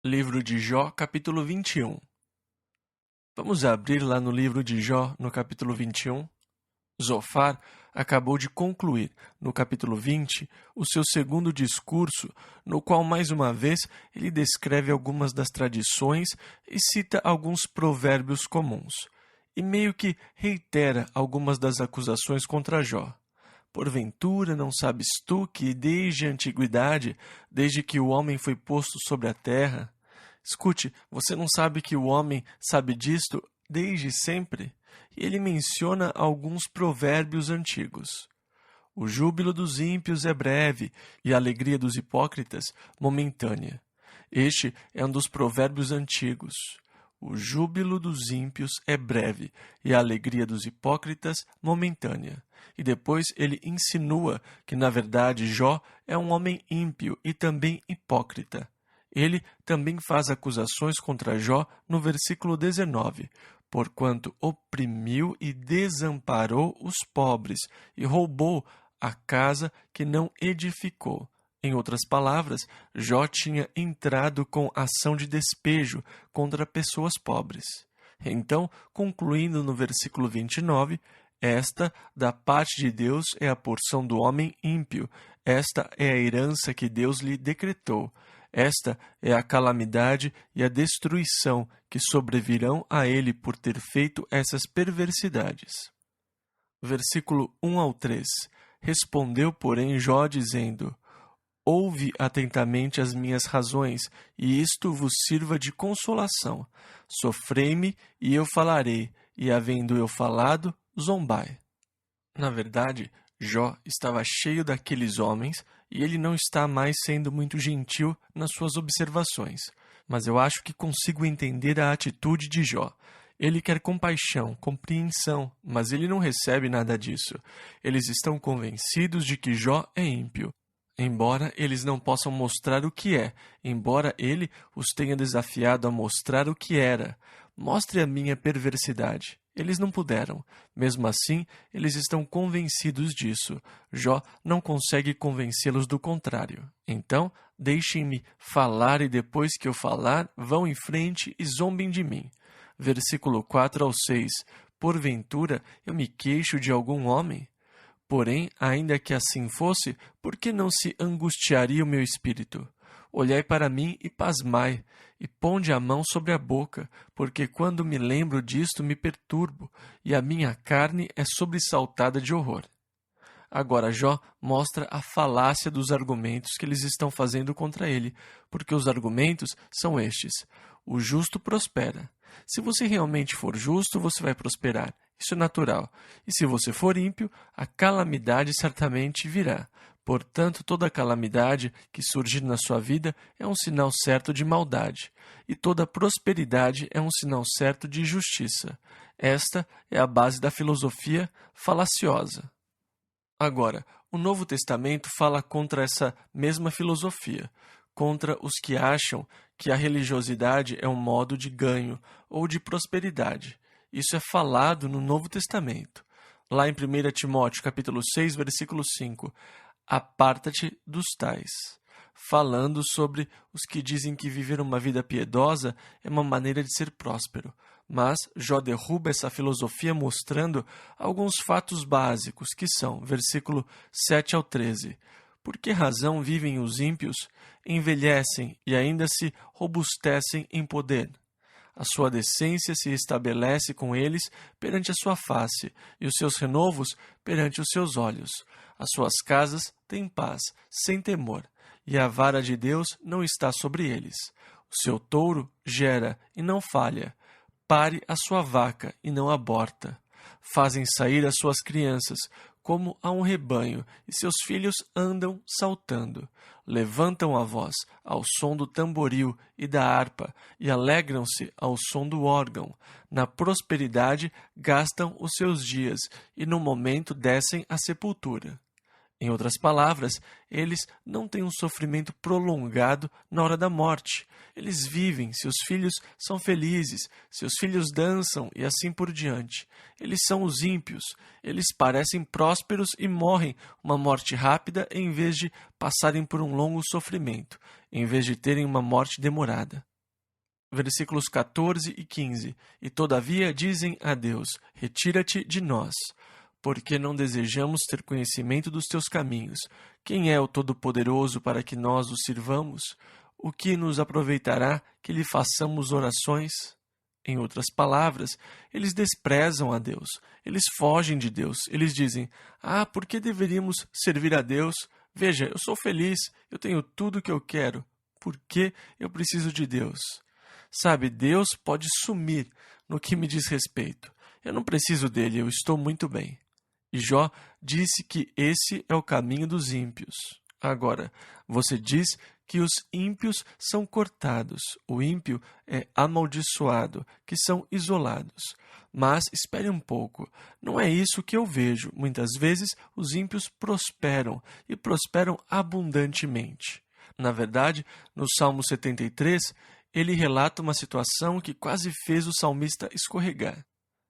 Livro de Jó, capítulo 21. Vamos abrir lá no livro de Jó, no capítulo 21. Zofar acabou de concluir, no capítulo 20, o seu segundo discurso, no qual, mais uma vez, ele descreve algumas das tradições e cita alguns provérbios comuns, e meio que reitera algumas das acusações contra Jó. Porventura não sabes tu que, desde a antiguidade, desde que o homem foi posto sobre a terra... Escute, você não sabe que o homem sabe disto desde sempre? E ele menciona alguns provérbios antigos. O júbilo dos ímpios é breve e a alegria dos hipócritas momentânea. Este é um dos provérbios antigos. O júbilo dos ímpios é breve e a alegria dos hipócritas momentânea. E depois ele insinua que, na verdade, Jó é um homem ímpio e também hipócrita. Ele também faz acusações contra Jó no versículo 19, porquanto oprimiu e desamparou os pobres e roubou a casa que não edificou. Em outras palavras, Jó tinha entrado com ação de despejo contra pessoas pobres. Então, concluindo no versículo 29, esta, da parte de Deus, é a porção do homem ímpio, esta é a herança que Deus lhe decretou. Esta é a calamidade e a destruição que sobrevirão a ele por ter feito essas perversidades. Versículo 1 ao 3. Respondeu, porém, Jó, dizendo: Ouve atentamente as minhas razões, e isto vos sirva de consolação. Sofrei-me, e eu falarei, e havendo eu falado, zombai. Na verdade, Jó estava cheio daqueles homens e ele não está mais sendo muito gentil nas suas observações. Mas eu acho que consigo entender a atitude de Jó. Ele quer compaixão, compreensão, mas ele não recebe nada disso. Eles estão convencidos de que Jó é ímpio, embora eles não possam mostrar o que é, embora ele os tenha desafiado a mostrar o que era. Mostre a minha perversidade. Eles não puderam. Mesmo assim, eles estão convencidos disso. Jó não consegue convencê-los do contrário. Então, deixem-me falar e depois que eu falar, vão em frente e zombem de mim. Versículo 4 ao 6. Porventura, eu me queixo de algum homem? Porém, ainda que assim fosse, por que não se angustiaria o meu espírito? Olhai para mim e pasmai, e ponde a mão sobre a boca, porque quando me lembro disto me perturbo, e a minha carne é sobressaltada de horror. Agora Jó mostra a falácia dos argumentos que eles estão fazendo contra ele, porque os argumentos são estes: o justo prospera. Se você realmente for justo, você vai prosperar. Isso é natural. E se você for ímpio, a calamidade certamente virá. Portanto, toda calamidade que surgir na sua vida é um sinal certo de maldade, e toda prosperidade é um sinal certo de justiça. Esta é a base da filosofia falaciosa. Agora, o Novo Testamento fala contra essa mesma filosofia, contra os que acham que a religiosidade é um modo de ganho ou de prosperidade. Isso é falado no Novo Testamento. Lá em 1 Timóteo, capítulo 6, versículo 5, aparta-te dos tais, falando sobre os que dizem que viver uma vida piedosa é uma maneira de ser próspero. Mas Jó derruba essa filosofia mostrando alguns fatos básicos, que são, versículo 7 ao 13. Por que razão vivem os ímpios, envelhecem e ainda se robustecem em poder? A sua decência se estabelece com eles perante a sua face, e os seus renovos perante os seus olhos. As suas casas têm paz, sem temor, e a vara de Deus não está sobre eles. O seu touro gera e não falha, pare a sua vaca e não aborta. Fazem sair as suas crianças, como a um rebanho, e seus filhos andam saltando. Levantam a voz ao som do tamboril e da harpa, e alegram-se ao som do órgão. Na prosperidade gastam os seus dias, e no momento descem à sepultura. Em outras palavras, eles não têm um sofrimento prolongado na hora da morte. Eles vivem, seus filhos são felizes, seus filhos dançam e assim por diante. Eles são os ímpios. Eles parecem prósperos e morrem uma morte rápida em vez de passarem por um longo sofrimento, em vez de terem uma morte demorada. Versículos 14 e 15. E todavia dizem a Deus: retira-te de nós, porque não desejamos ter conhecimento dos teus caminhos. Quem é o Todo-Poderoso para que nós o sirvamos? O que nos aproveitará que lhe façamos orações? Em outras palavras, eles desprezam a Deus, eles fogem de Deus, eles dizem: ah, por que deveríamos servir a Deus? Veja, eu sou feliz, eu tenho tudo o que eu quero. Por que eu preciso de Deus? Sabe, Deus pode sumir no que me diz respeito. Eu não preciso dele, eu estou muito bem. E Jó disse que esse é o caminho dos ímpios. Agora, você diz que os ímpios são cortados, o ímpio é amaldiçoado, que são isolados. Mas espere um pouco, não é isso que eu vejo. Muitas vezes os ímpios prosperam e prosperam abundantemente. Na verdade, no Salmo 73, ele relata uma situação que quase fez o salmista escorregar.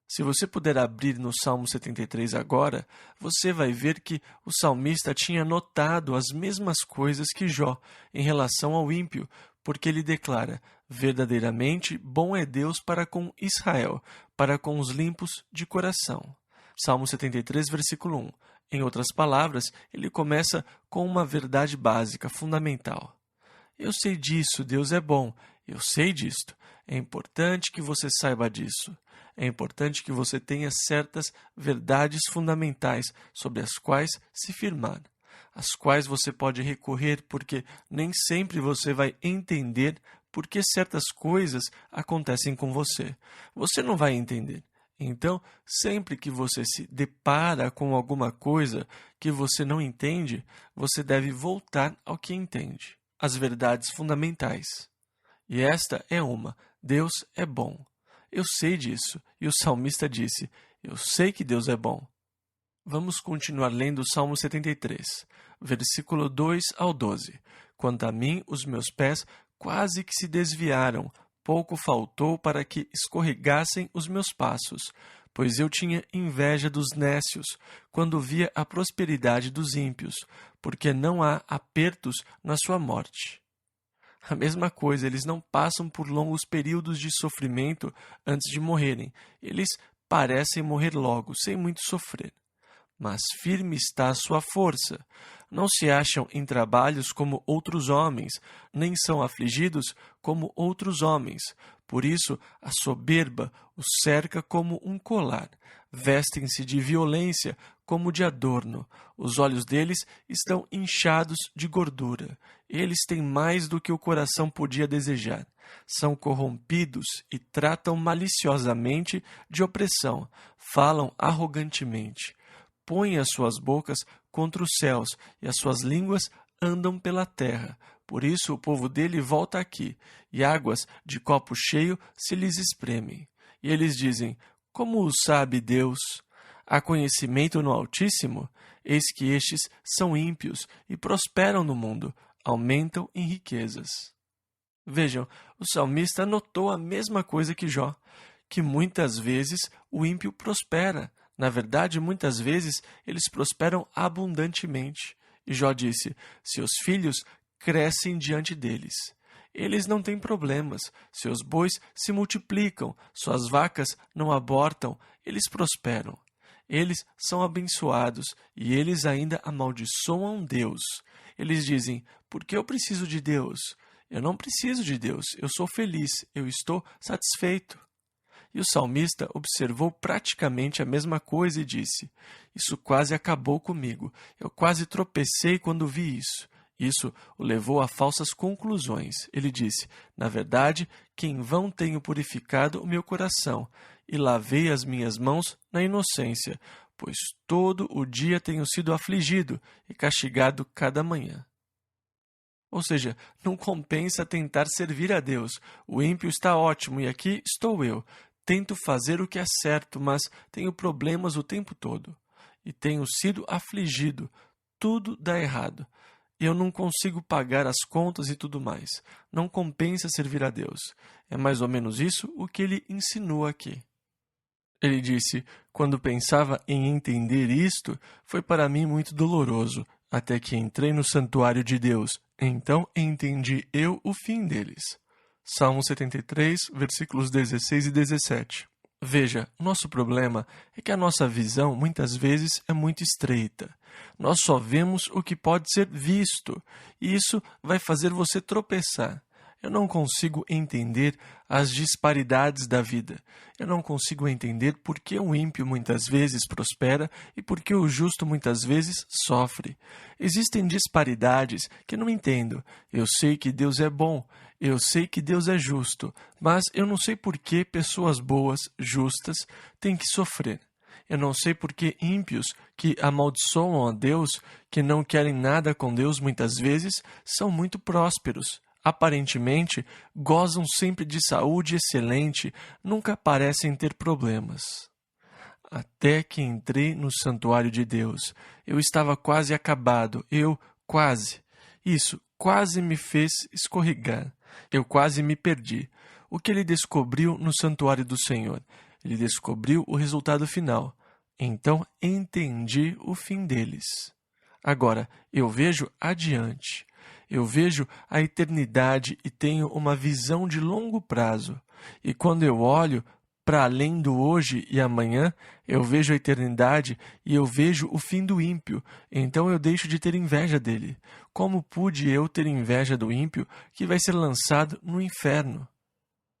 Se você puder abrir no Salmo 73 agora, você vai ver que o salmista tinha notado as mesmas coisas que Jó em relação ao ímpio, porque ele declara: verdadeiramente bom é Deus para com Israel, para com os limpos de coração. Salmo 73, versículo 1. Em outras palavras, ele começa com uma verdade básica, fundamental. Eu sei disso, Deus é bom. Eu sei disto. É importante que você saiba disso. É importante que você tenha certas verdades fundamentais sobre as quais se firmar, as quais você pode recorrer, porque nem sempre você vai entender por que certas coisas acontecem com você. Você não vai entender. Então, sempre que você se depara com alguma coisa que você não entende, você deve voltar ao que entende, as verdades fundamentais. E esta é uma: Deus é bom. Eu sei disso. E o salmista disse: eu sei que Deus é bom. Vamos continuar lendo o Salmo 73, versículo 2 ao 12. Quanto a mim, os meus pés quase que se desviaram, pouco faltou para que escorregassem os meus passos, pois eu tinha inveja dos nécios, quando via a prosperidade dos ímpios, porque não há apertos na sua morte. A mesma coisa, eles não passam por longos períodos de sofrimento antes de morrerem. Eles parecem morrer logo, sem muito sofrer. Mas firme está a sua força. Não se acham em trabalhos como outros homens, nem são afligidos como outros homens. Por isso, a soberba os cerca como um colar. Vestem-se de violência como de adorno. Os olhos deles estão inchados de gordura. Eles têm mais do que o coração podia desejar. São corrompidos e tratam maliciosamente de opressão. Falam arrogantemente. Põem as suas bocas contra os céus e as suas línguas andam pela terra. Por isso o povo dele volta aqui, e águas de copo cheio se lhes espremem. E eles dizem: como o sabe Deus? Há conhecimento no Altíssimo? Eis que estes são ímpios e prosperam no mundo, aumentam em riquezas. Vejam, o salmista notou a mesma coisa que Jó, que muitas vezes o ímpio prospera. Na verdade, muitas vezes eles prosperam abundantemente. E Jó disse: seus filhos crescem diante deles. Eles não têm problemas, seus bois se multiplicam, suas vacas não abortam, eles prosperam. Eles são abençoados e eles ainda amaldiçoam Deus. Eles dizem: por que eu preciso de Deus? Eu não preciso de Deus, eu sou feliz, eu estou satisfeito. E o salmista observou praticamente a mesma coisa e disse: isso quase acabou comigo, eu quase tropecei quando vi isso. Isso o levou a falsas conclusões. Ele disse: na verdade, que em vão tenho purificado o meu coração e lavei as minhas mãos na inocência, pois todo o dia tenho sido afligido e castigado cada manhã. Ou seja, não compensa tentar servir a Deus. O ímpio está ótimo e aqui estou eu. Tento fazer o que é certo, mas tenho problemas o tempo todo. E tenho sido afligido. Tudo dá errado. Eu não consigo pagar as contas e tudo mais. Não compensa servir a Deus. É mais ou menos isso o que ele insinua aqui. Ele disse: quando pensava em entender isto, foi para mim muito doloroso, até que entrei no santuário de Deus. Então entendi eu o fim deles. Salmo 73, versículos 16 e 17. Veja, nosso problema é que a nossa visão muitas vezes é muito estreita. Nós só vemos o que pode ser visto, e isso vai fazer você tropeçar. Eu não consigo entender as disparidades da vida. Eu não consigo entender por que o ímpio muitas vezes prospera e por que o justo muitas vezes sofre. Existem disparidades que eu não entendo. Eu sei que Deus é bom, eu sei que Deus é justo, mas eu não sei por que pessoas boas, justas, têm que sofrer. Eu não sei por que ímpios que amaldiçoam a Deus, que não querem nada com Deus muitas vezes, são muito prósperos. Aparentemente, gozam sempre de saúde excelente, nunca parecem ter problemas. Até que entrei no santuário de Deus. Eu estava quase acabado. Isso, quase me fez escorregar. Eu quase me perdi. O que ele descobriu no santuário do Senhor? Ele descobriu o resultado final. Então, entendi o fim deles. Agora, eu vejo adiante. Eu vejo a eternidade e tenho uma visão de longo prazo. E quando eu olho para além do hoje e amanhã, eu vejo a eternidade e eu vejo o fim do ímpio. Então eu deixo de ter inveja dele. Como pude eu ter inveja do ímpio que vai ser lançado no inferno?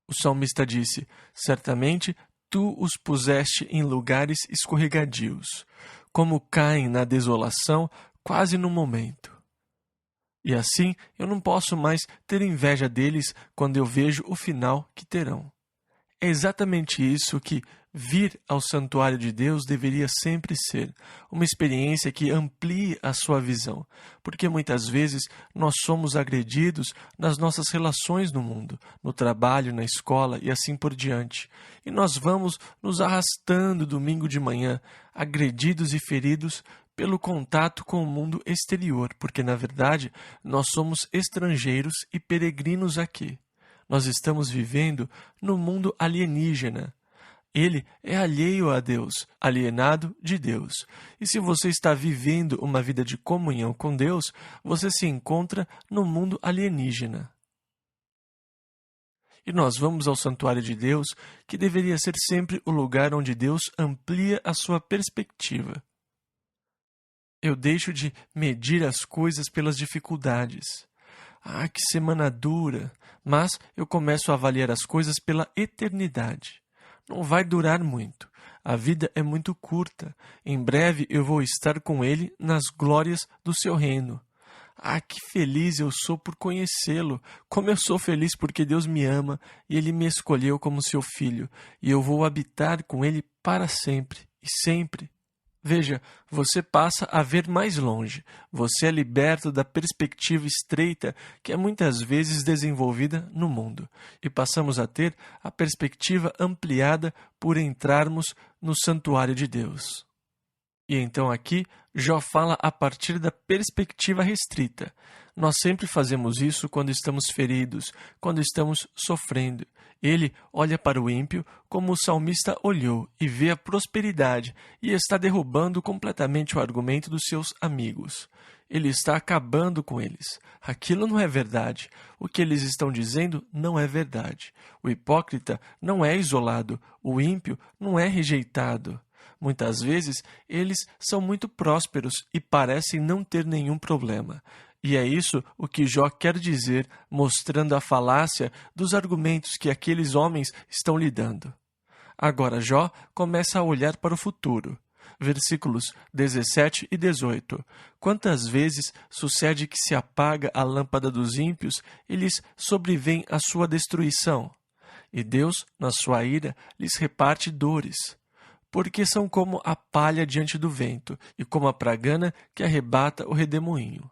O salmista disse: certamente tu os puseste em lugares escorregadios, como caem na desolação quase no momento. E assim eu não posso mais ter inveja deles quando eu vejo o final que terão. É exatamente isso que vir ao santuário de Deus deveria sempre ser, uma experiência que amplie a sua visão, porque muitas vezes nós somos agredidos nas nossas relações no mundo, no trabalho, na escola e assim por diante. E nós vamos nos arrastando domingo de manhã, agredidos e feridos pelo contato com o mundo exterior, porque, na verdade, nós somos estrangeiros e peregrinos aqui. Nós estamos vivendo no mundo alienígena. Ele é alheio a Deus, alienado de Deus. E se você está vivendo uma vida de comunhão com Deus, você se encontra no mundo alienígena. E nós vamos ao santuário de Deus, que deveria ser sempre o lugar onde Deus amplia a sua perspectiva. Eu deixo de medir as coisas pelas dificuldades. Ah, que semana dura! Mas eu começo a avaliar as coisas pela eternidade. Não vai durar muito. A vida é muito curta. Em breve eu vou estar com Ele nas glórias do seu reino. Ah, que feliz eu sou por conhecê-lo! Como eu sou feliz porque Deus me ama e Ele me escolheu como seu filho. E eu vou habitar com Ele para sempre e sempre. Veja, você passa a ver mais longe. Você é liberto da perspectiva estreita que é muitas vezes desenvolvida no mundo. E passamos a ter a perspectiva ampliada por entrarmos no santuário de Deus. E então aqui, Jó fala a partir da perspectiva restrita. Nós sempre fazemos isso quando estamos feridos, quando estamos sofrendo. Ele olha para o ímpio como o salmista olhou e vê a prosperidade e está derrubando completamente o argumento dos seus amigos. Ele está acabando com eles. Aquilo não é verdade. O que eles estão dizendo não é verdade. O hipócrita não é isolado. O ímpio não é rejeitado. Muitas vezes, eles são muito prósperos e parecem não ter nenhum problema. E é isso o que Jó quer dizer, mostrando a falácia dos argumentos que aqueles homens estão lhe dando. Agora Jó começa a olhar para o futuro. Versículos 17 e 18. Quantas vezes sucede que se apaga a lâmpada dos ímpios e lhes sobrevém a sua destruição? E Deus, na sua ira, lhes reparte dores. Porque são como a palha diante do vento, e como a pragana que arrebata o redemoinho.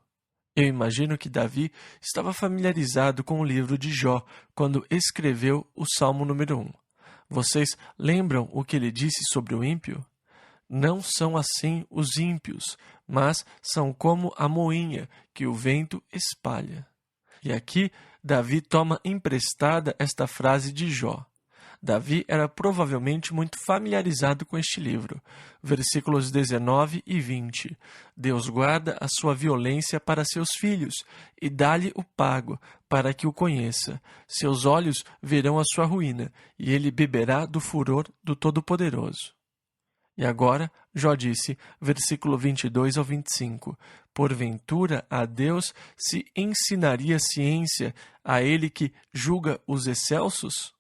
Eu imagino que Davi estava familiarizado com o livro de Jó quando escreveu o Salmo número 1. Vocês lembram o que ele disse sobre o ímpio? Não são assim os ímpios, mas são como a moinha que o vento espalha. E aqui Davi toma emprestada esta frase de Jó. Davi era provavelmente muito familiarizado com este livro. Versículos 19 e 20. Deus guarda a sua violência para seus filhos e dá-lhe o pago para que o conheça. Seus olhos verão a sua ruína e ele beberá do furor do Todo-Poderoso. E agora, Jó disse, versículo 22 ao 25, porventura a Deus se ensinaria ciência a ele que julga os excelsos?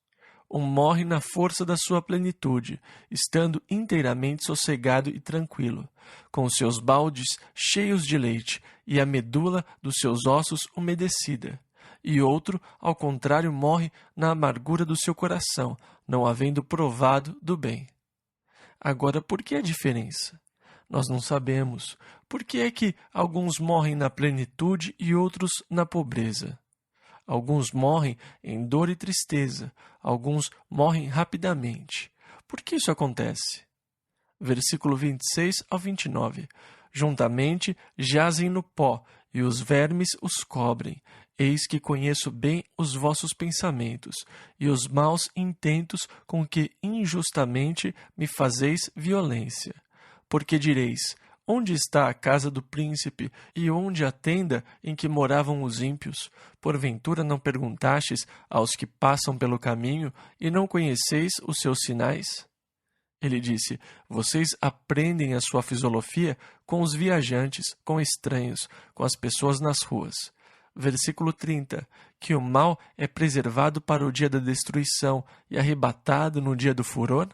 Morre na força da sua plenitude, estando inteiramente sossegado e tranquilo, com os seus baldes cheios de leite e a medula dos seus ossos umedecida. E outro, ao contrário, morre na amargura do seu coração, não havendo provado do bem. Agora, por que a diferença? Nós não sabemos. Por que é que alguns morrem na plenitude e outros na pobreza? Alguns morrem em dor e tristeza, alguns morrem rapidamente. Por que isso acontece? Versículo 26 ao 29. Juntamente jazem no pó, e os vermes os cobrem. Eis que conheço bem os vossos pensamentos, e os maus intentos com que injustamente me fazeis violência. Porque direis, onde está a casa do príncipe, e onde a tenda em que moravam os ímpios? Porventura não perguntastes aos que passam pelo caminho, e não conheceis os seus sinais? Ele disse, vocês aprendem a sua filosofia com os viajantes, com estranhos, com as pessoas nas ruas. Versículo 30, que o mal é preservado para o dia da destruição e arrebatado no dia do furor?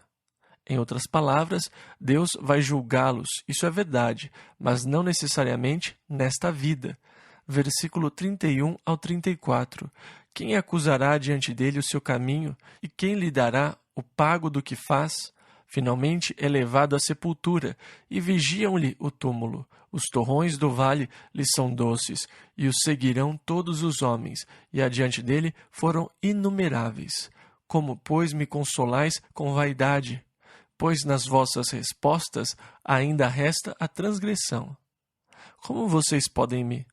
Em outras palavras, Deus vai julgá-los, isso é verdade, mas não necessariamente nesta vida. Versículo 31 ao 34, quem acusará diante dele o seu caminho, e quem lhe dará o pago do que faz? Finalmente é levado à sepultura, e vigiam-lhe o túmulo. Os torrões do vale lhe são doces, e o seguirão todos os homens, e adiante dele foram inumeráveis. Como, pois, me consolais com vaidade? Pois nas vossas respostas ainda resta a transgressão. Como vocês podem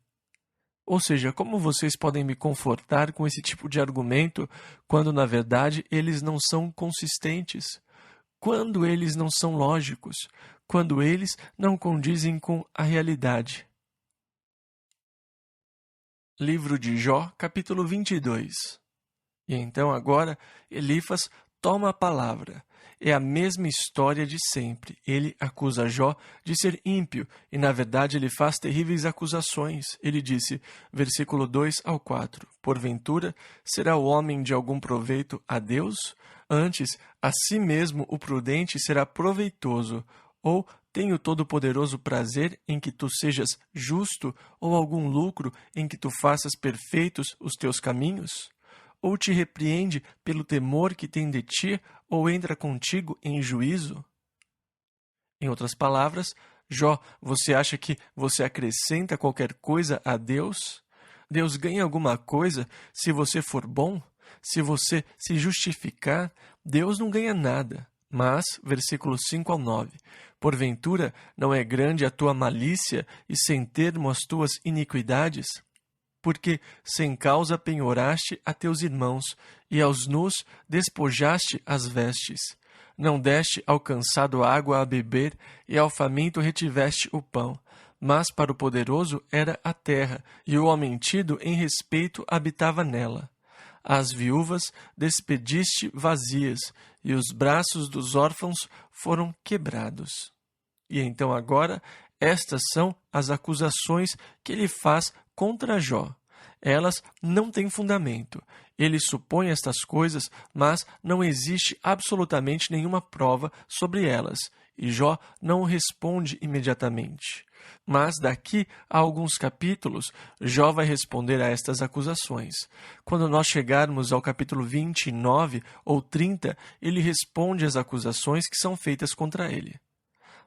como vocês podem me confortar com esse tipo de argumento, quando na verdade eles não são consistentes? Quando eles não são lógicos, quando eles não condizem com a realidade. Livro de Jó, capítulo 22. E então agora Elifas toma a palavra. É a mesma história de sempre. Ele acusa Jó de ser ímpio e, na verdade, ele faz terríveis acusações. Ele disse, versículo 2 ao 4, porventura, será o homem de algum proveito a Deus? Antes, a si mesmo o prudente será proveitoso. Ou tem o Todo-Poderoso prazer em que tu sejas justo, ou algum lucro em que tu faças perfeitos os teus caminhos? Ou te repreende pelo temor que tem de ti, ou entra contigo em juízo? Em outras palavras, Jó, você acha que você acrescenta qualquer coisa a Deus? Deus ganha alguma coisa se você for bom? Se você se justificar, Deus não ganha nada. Mas, versículos 5 ao 9, porventura não é grande a tua malícia e sem termo as tuas iniquidades? Porque sem causa penhoraste a teus irmãos, e aos nus despojaste as vestes. Não deste ao cansado água a beber, e ao faminto retiveste o pão. Mas para o poderoso era a terra, e o homem tido em respeito habitava nela. As viúvas despediste vazias, e os braços dos órfãos foram quebrados. E então agora, estas são as acusações que ele faz contra Jó. Elas não têm fundamento. Ele supõe estas coisas, mas não existe absolutamente nenhuma prova sobre elas, e Jó não responde imediatamente. Mas daqui a alguns capítulos, Jó vai responder a estas acusações. Quando nós chegarmos ao capítulo 29 ou 30, ele responde às acusações que são feitas contra ele.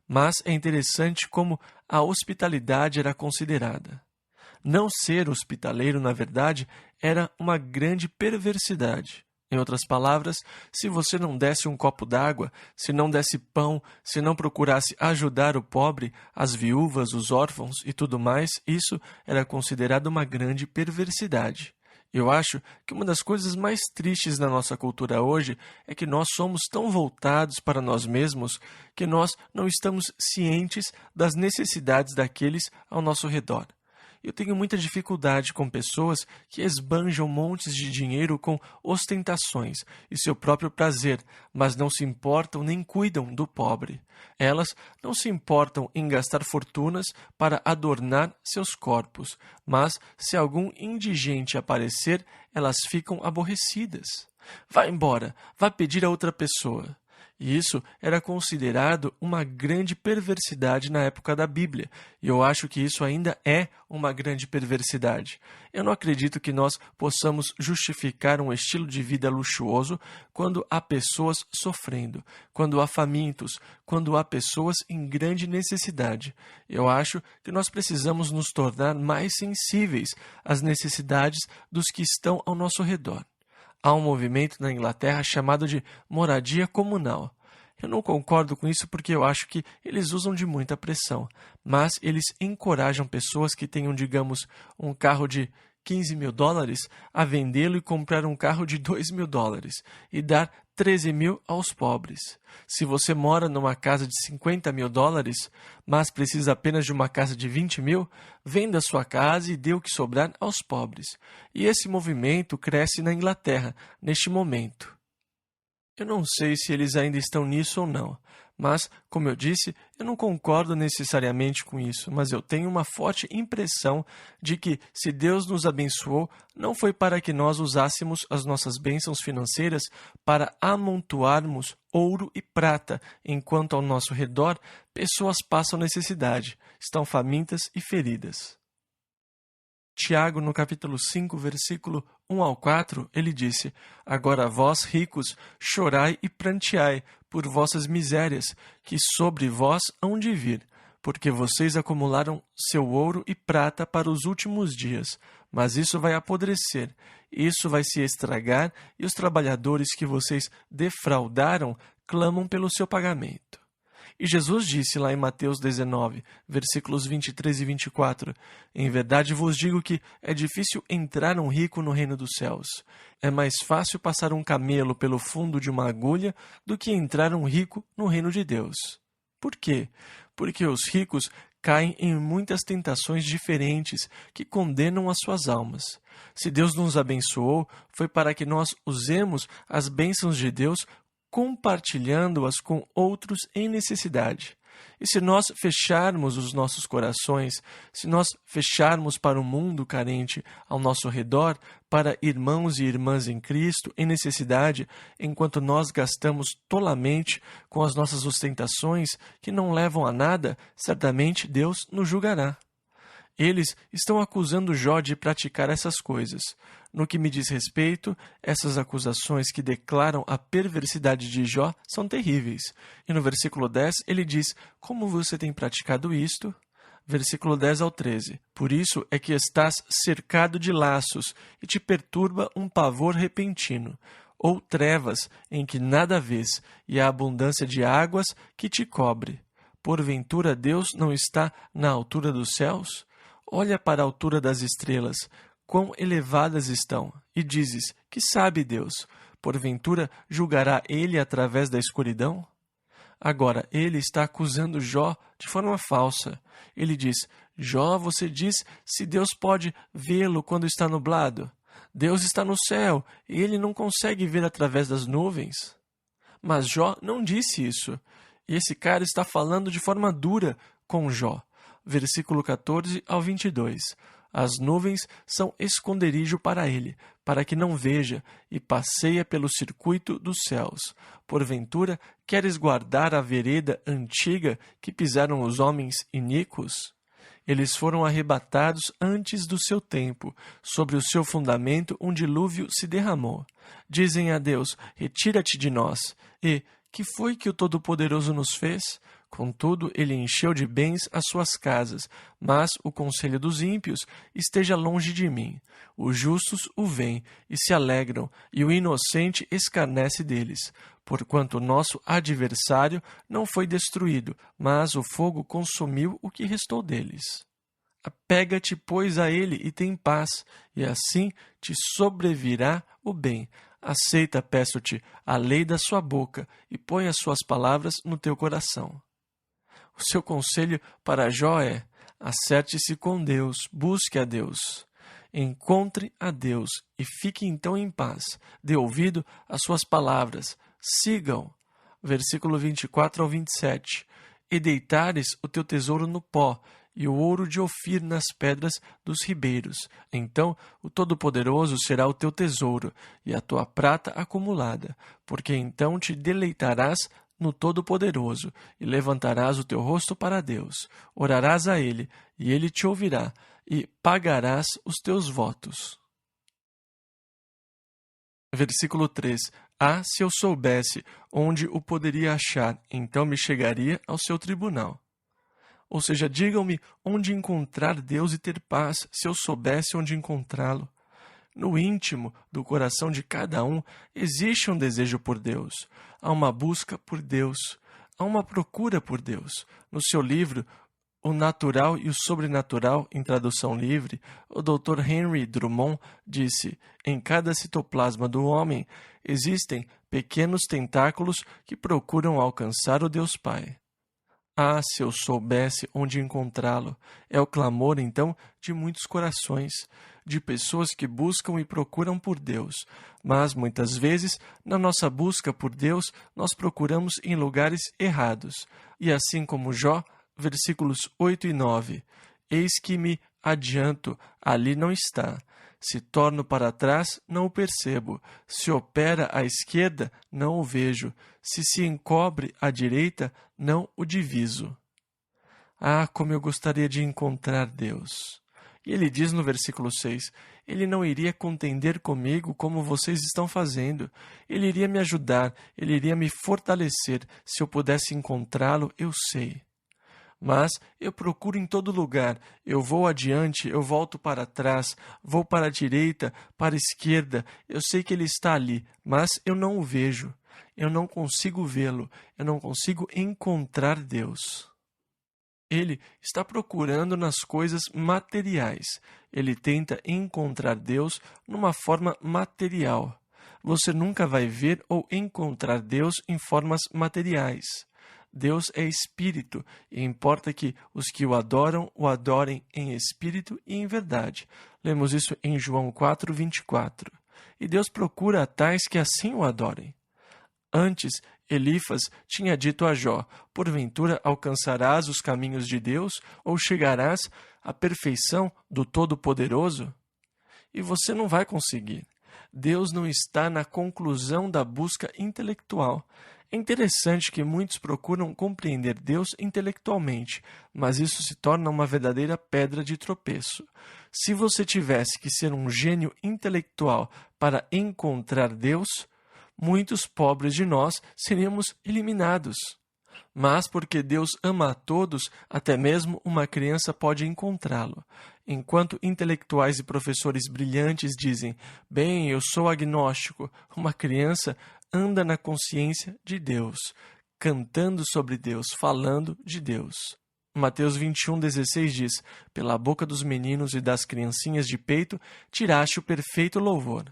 Mas é interessante como a hospitalidade era considerada. Não ser hospitaleiro, na verdade, era uma grande perversidade. Em outras palavras, se você não desse um copo d'água, se não desse pão, se não procurasse ajudar o pobre, as viúvas, os órfãos e tudo mais, isso era considerado uma grande perversidade. Eu acho que uma das coisas mais tristes na nossa cultura hoje é que nós somos tão voltados para nós mesmos que nós não estamos cientes das necessidades daqueles ao nosso redor. Eu tenho muita dificuldade com pessoas que esbanjam montes de dinheiro com ostentações e seu próprio prazer, mas não se importam nem cuidam do pobre. Elas não se importam em gastar fortunas para adornar seus corpos, mas se algum indigente aparecer, elas ficam aborrecidas. Vá embora, vá pedir a outra pessoa. E isso era considerado uma grande perversidade na época da Bíblia, e eu acho que isso ainda é uma grande perversidade. Eu não acredito que nós possamos justificar um estilo de vida luxuoso quando há pessoas sofrendo, quando há famintos, quando há pessoas em grande necessidade. Eu acho que nós precisamos nos tornar mais sensíveis às necessidades dos que estão ao nosso redor. Há um movimento na Inglaterra chamado de moradia comunal. Eu não concordo com isso porque eu acho que eles usam de muita pressão, mas eles encorajam pessoas que tenham, digamos, um carro de $15.000 a vendê-lo e comprar um carro de $2.000 e dar 13.000 aos pobres. Se você mora numa casa de $50.000, mas precisa apenas de uma casa de 20.000, venda sua casa e dê o que sobrar aos pobres. E esse movimento cresce na Inglaterra, neste momento. Eu não sei se eles ainda estão nisso ou não, mas, como eu disse, eu não concordo necessariamente com isso, mas eu tenho uma forte impressão de que, se Deus nos abençoou, não foi para que nós usássemos as nossas bênçãos financeiras para amontoarmos ouro e prata, enquanto ao nosso redor pessoas passam necessidade, estão famintas e feridas. Tiago, no capítulo 5, versículo 1 ao 4, ele disse: Agora vós, ricos, chorai e pranteai por vossas misérias, que sobre vós hão de vir, porque vocês acumularam seu ouro e prata para os últimos dias. Mas isso vai apodrecer, isso vai se estragar, e os trabalhadores que vocês defraudaram clamam pelo seu pagamento. E Jesus disse lá em Mateus 19, versículos 23 e 24, Em verdade vos digo que é difícil entrar um rico no reino dos céus. É mais fácil passar um camelo pelo fundo de uma agulha do que entrar um rico no reino de Deus. Por quê? Porque os ricos caem em muitas tentações diferentes que condenam as suas almas. Se Deus nos abençoou, foi para que nós usemos as bênçãos de Deus compartilhando-as com outros em necessidade. E se nós fecharmos os nossos corações, se nós fecharmos para o mundo carente ao nosso redor, para irmãos e irmãs em Cristo em necessidade, enquanto nós gastamos tolamente com as nossas ostentações que não levam a nada, certamente Deus nos julgará. Eles estão acusando Jó de praticar essas coisas. No que me diz respeito, essas acusações que declaram a perversidade de Jó são terríveis. E no versículo 10 ele diz: Como você tem praticado isto? Versículo 10 ao 13. Por isso é que estás cercado de laços e te perturba um pavor repentino, ou trevas em que nada vês, e a abundância de águas que te cobre. Porventura Deus não está na altura dos céus? Olha para a altura das estrelas, quão elevadas estão, e dizes: Que sabe Deus? Porventura julgará ele através da escuridão? Agora, ele está acusando Jó de forma falsa. Ele diz: Jó, você diz se Deus pode vê-lo quando está nublado. Deus está no céu e ele não consegue ver através das nuvens. Mas Jó não disse isso. E esse cara está falando de forma dura com Jó. Versículo 14 ao 22. As nuvens são esconderijo para ele, para que não veja, e passeia pelo circuito dos céus. Porventura, queres guardar a vereda antiga que pisaram os homens iníquos? Eles foram arrebatados antes do seu tempo. Sobre o seu fundamento um dilúvio se derramou. Dizem a Deus: retira-te de nós. E que foi que o Todo-Poderoso nos fez? Contudo, ele encheu de bens as suas casas, mas o conselho dos ímpios esteja longe de mim. Os justos o veem e se alegram, e o inocente escarnece deles, porquanto o nosso adversário não foi destruído, mas o fogo consumiu o que restou deles. Apega-te, pois, a ele e tem paz, e assim te sobrevirá o bem. Aceita, peço-te, a lei da sua boca e põe as suas palavras no teu coração. O seu conselho para Jó é: acerte-se com Deus, busque a Deus. Encontre a Deus e fique então em paz. Dê ouvido às suas palavras. Sigam. Versículo 24 ao 27. E deitares o teu tesouro no pó, e o ouro de Ofir nas pedras dos ribeiros. Então o Todo-Poderoso será o teu tesouro, e a tua prata acumulada, porque então te deleitarás no Todo-Poderoso, e levantarás o teu rosto para Deus. Orarás a Ele, e Ele te ouvirá, e pagarás os teus votos. Versículo 3. Ah, se eu soubesse onde o poderia achar, então me chegaria ao seu tribunal. Ou seja, digam-me onde encontrar Deus e ter paz, se eu soubesse onde encontrá-lo. No íntimo do coração de cada um existe um desejo por Deus, há uma busca por Deus, há uma procura por Deus. No seu livro, O Natural e o Sobrenatural, em tradução livre, o Dr. Henry Drummond disse: em cada citoplasma do homem existem pequenos tentáculos que procuram alcançar o Deus Pai. Ah, se eu soubesse onde encontrá-lo! É o clamor, então, de muitos corações, de pessoas que buscam e procuram por Deus. Mas, muitas vezes, na nossa busca por Deus, nós procuramos em lugares errados. E assim como Jó, versículos 8 e 9, eis que me adianto, ali não está. Se torno para trás, não o percebo. Se opera à esquerda, não o vejo. Se encobre à direita, não o diviso. Ah, como eu gostaria de encontrar Deus! E ele diz no versículo 6, ele não iria contender comigo como vocês estão fazendo. Ele iria me ajudar, ele iria me fortalecer. Se eu pudesse encontrá-lo, eu sei. Mas eu procuro em todo lugar, eu vou adiante, eu volto para trás, vou para a direita, para a esquerda, eu sei que ele está ali, mas eu não o vejo, eu não consigo vê-lo, eu não consigo encontrar Deus. Ele está procurando nas coisas materiais, ele tenta encontrar Deus numa forma material. Você nunca vai ver ou encontrar Deus em formas materiais. Deus é espírito, e importa que os que o adorem em espírito e em verdade. Lemos isso em João 4, 24. E Deus procura a tais que assim o adorem. Antes, Elifas tinha dito a Jó: porventura alcançarás os caminhos de Deus, ou chegarás à perfeição do Todo-Poderoso? E você não vai conseguir. Deus não está na conclusão da busca intelectual. É interessante que muitos procuram compreender Deus intelectualmente, mas isso se torna uma verdadeira pedra de tropeço. Se você tivesse que ser um gênio intelectual para encontrar Deus, muitos pobres de nós seríamos eliminados. Mas porque Deus ama a todos, até mesmo uma criança pode encontrá-lo. Enquanto intelectuais e professores brilhantes dizem: bem, eu sou agnóstico, uma criança anda na consciência de Deus, cantando sobre Deus, falando de Deus. Mateus 21:16 diz: pela boca dos meninos e das criancinhas de peito tiraste o perfeito louvor.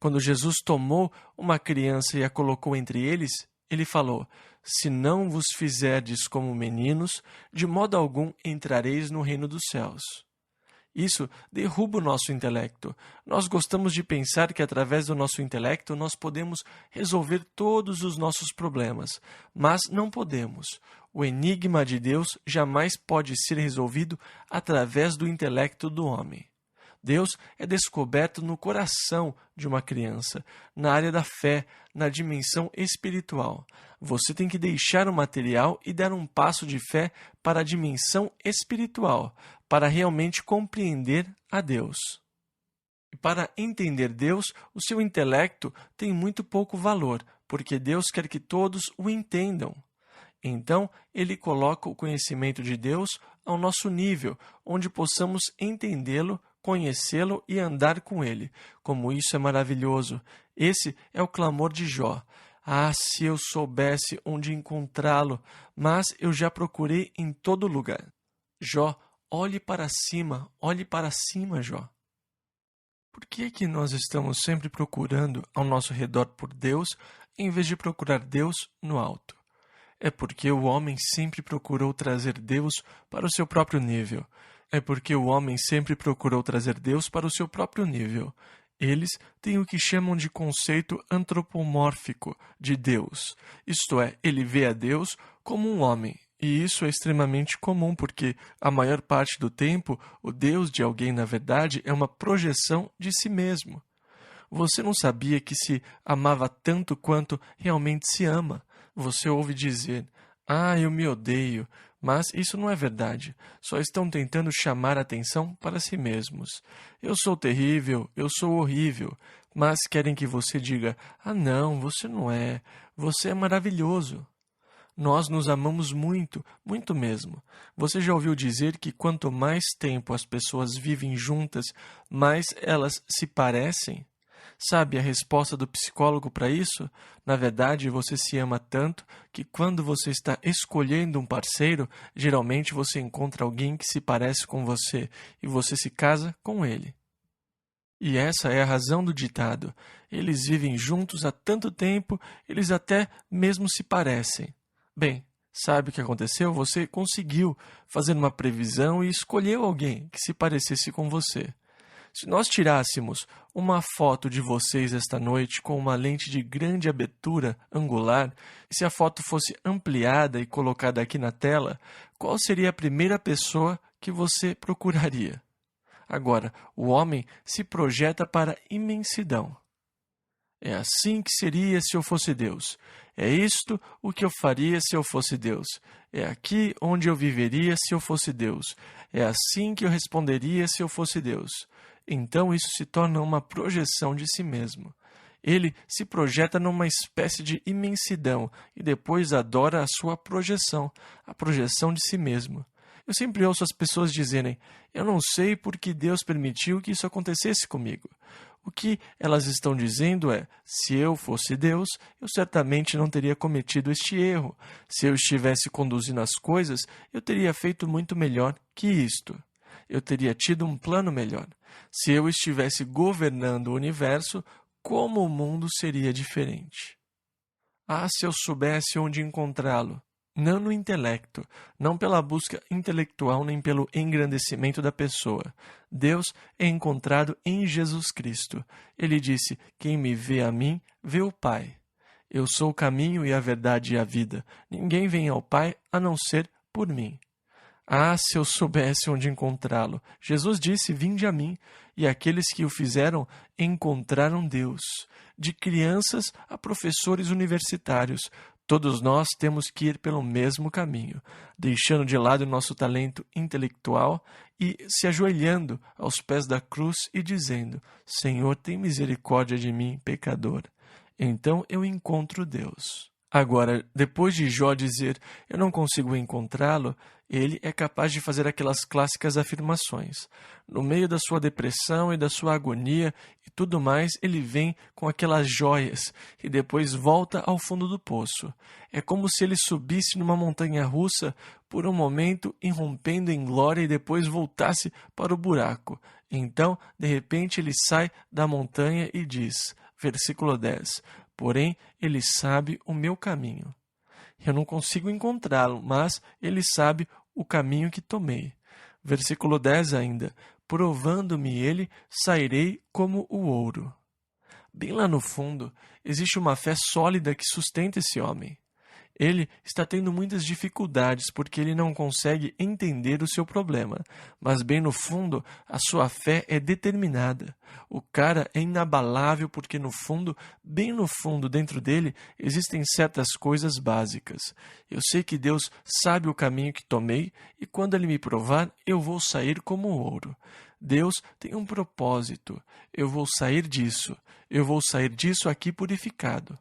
Quando Jesus tomou uma criança e a colocou entre eles, ele falou: se não vos fizerdes como meninos, de modo algum entrareis no reino dos céus. Isso derruba o nosso intelecto. Nós gostamos de pensar que através do nosso intelecto nós podemos resolver todos os nossos problemas, mas não podemos. O enigma de Deus jamais pode ser resolvido através do intelecto do homem. Deus é descoberto no coração de uma criança, na área da fé, na dimensão espiritual. Você tem que deixar o material e dar um passo de fé para a dimensão espiritual, para realmente compreender a Deus. E para entender Deus, o seu intelecto tem muito pouco valor, porque Deus quer que todos o entendam. Então, ele coloca o conhecimento de Deus ao nosso nível, onde possamos entendê-lo, conhecê-lo e andar com ele. Como isso é maravilhoso! Esse é o clamor de Jó. Ah, se eu soubesse onde encontrá-lo, mas eu já procurei em todo lugar. Jó olhe para cima, Jó. Por que que nós estamos sempre procurando ao nosso redor por Deus, em vez de procurar Deus no alto? É porque o homem sempre procurou trazer Deus para o seu próprio nível. Eles têm o que chamam de conceito antropomórfico de Deus. Isto é, ele vê a Deus como um homem. E isso é extremamente comum, porque a maior parte do tempo, o Deus de alguém, na verdade, é uma projeção de si mesmo. Você não sabia que se amava tanto quanto realmente se ama. Você ouve dizer, eu me odeio, mas isso não é verdade. Só estão tentando chamar a atenção para si mesmos. Eu sou terrível, eu sou horrível, mas querem que você diga, não, você não é, você é maravilhoso. Nós nos amamos muito, muito mesmo. Você já ouviu dizer que quanto mais tempo as pessoas vivem juntas, mais elas se parecem? Sabe a resposta do psicólogo para isso? Na verdade, você se ama tanto que quando você está escolhendo um parceiro, geralmente você encontra alguém que se parece com você e você se casa com ele. E essa é a razão do ditado. Eles vivem juntos há tanto tempo, eles até mesmo se parecem. Bem, sabe o que aconteceu? Você conseguiu fazer uma previsão e escolheu alguém que se parecesse com você. Se nós tirássemos uma foto de vocês esta noite com uma lente de grande abertura angular, e se a foto fosse ampliada e colocada aqui na tela, qual seria a primeira pessoa que você procuraria? Agora, o homem se projeta para a imensidão. É assim que seria se eu fosse Deus. É isto o que eu faria se eu fosse Deus. É aqui onde eu viveria se eu fosse Deus. É assim que eu responderia se eu fosse Deus. Então isso se torna uma projeção de si mesmo. Ele se projeta numa espécie de imensidão e depois adora a sua projeção, a projeção de si mesmo. Eu sempre ouço as pessoas dizerem, eu não sei por que Deus permitiu que isso acontecesse comigo. O que elas estão dizendo é, se eu fosse Deus, eu certamente não teria cometido este erro. Se eu estivesse conduzindo as coisas, eu teria feito muito melhor que isto. Eu teria tido um plano melhor. Se eu estivesse governando o universo, como o mundo seria diferente? Se eu soubesse onde encontrá-lo. Não no intelecto, não pela busca intelectual nem pelo engrandecimento da pessoa. Deus é encontrado em Jesus Cristo. Ele disse, quem me vê a mim, vê o Pai. Eu sou o caminho e a verdade e a vida. Ninguém vem ao Pai a não ser por mim. Se eu soubesse onde encontrá-lo. Jesus disse, vinde a mim, e aqueles que o fizeram encontraram Deus. De crianças a professores universitários, todos nós temos que ir pelo mesmo caminho, deixando de lado nosso talento intelectual e se ajoelhando aos pés da cruz e dizendo, Senhor, tem misericórdia de mim, pecador. Então eu encontro Deus. Agora, depois de Jó dizer, eu não consigo encontrá-lo, ele é capaz de fazer aquelas clássicas afirmações. No meio da sua depressão e da sua agonia e tudo mais, ele vem com aquelas joias e depois volta ao fundo do poço. É como se ele subisse numa montanha russa por um momento, irrompendo em glória e depois voltasse para o buraco. Então, de repente, ele sai da montanha e diz, versículo 10, porém, ele sabe o meu caminho. Eu não consigo encontrá-lo, mas ele sabe o caminho que tomei. Versículo 10 ainda. Provando-me ele, sairei como o ouro. Bem lá no fundo, existe uma fé sólida que sustenta esse homem. Ele está tendo muitas dificuldades porque ele não consegue entender o seu problema, mas bem no fundo, a sua fé é determinada. O cara é inabalável porque no fundo, bem no fundo, dentro dele, existem certas coisas básicas. Eu sei que Deus sabe o caminho que tomei e quando ele me provar, eu vou sair como ouro. Deus tem um propósito. Eu vou sair disso. Eu vou sair disso aqui purificado.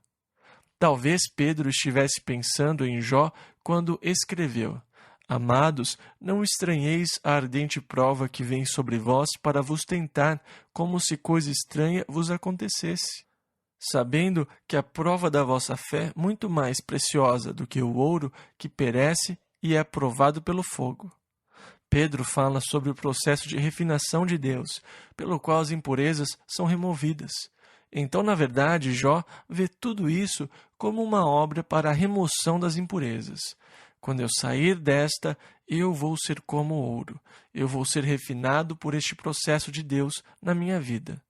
Talvez Pedro estivesse pensando em Jó quando escreveu, Amados, não estranheis a ardente prova que vem sobre vós para vos tentar, como se coisa estranha vos acontecesse. Sabendo que a prova da vossa fé é muito mais preciosa do que o ouro que perece e é provado pelo fogo. Pedro fala sobre o processo de refinação de Deus, pelo qual as impurezas são removidas. Então, na verdade, Jó vê tudo isso como uma obra para a remoção das impurezas. Quando eu sair desta, eu vou ser como ouro. Eu vou ser refinado por este processo de Deus na minha vida.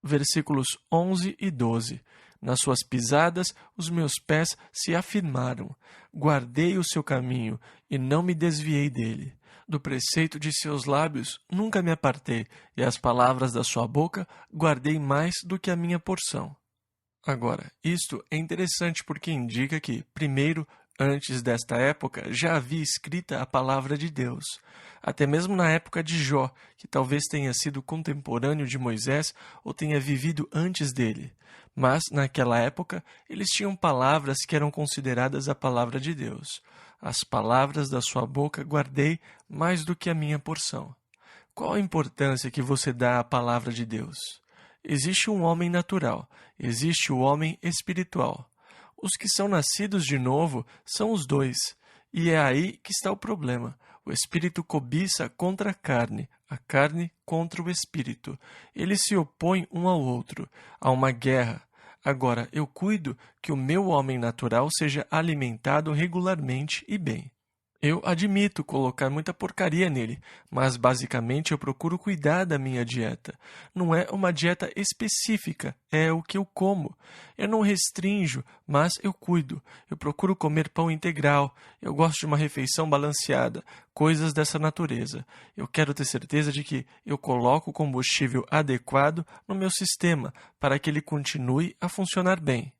Versículos 11 e 12. Nas suas pisadas os meus pés se afirmaram. Guardei o seu caminho e não me desviei dele. Do preceito de seus lábios nunca me apartei, e as palavras da sua boca guardei mais do que a minha porção. Agora, isto é interessante porque indica que, primeiro, antes desta época, já havia escrita a palavra de Deus. Até mesmo na época de Jó, que talvez tenha sido contemporâneo de Moisés ou tenha vivido antes dele. Mas, naquela época, eles tinham palavras que eram consideradas a palavra de Deus. As palavras da sua boca guardei mais do que a minha porção. Qual a importância que você dá à palavra de Deus? Existe um homem natural, existe o homem espiritual. Os que são nascidos de novo são os dois, e é aí que está o problema. O espírito cobiça contra a carne contra o espírito. Eles se opõem um ao outro, há uma guerra. Agora, eu cuido que o meu homem natural seja alimentado regularmente e bem. Eu admito colocar muita porcaria nele, mas basicamente eu procuro cuidar da minha dieta. Não é uma dieta específica, é o que eu como. Eu não restrinjo, mas eu cuido. Eu procuro comer pão integral, eu gosto de uma refeição balanceada, coisas dessa natureza. Eu quero ter certeza de que eu coloco o combustível adequado no meu sistema para que ele continue a funcionar bem.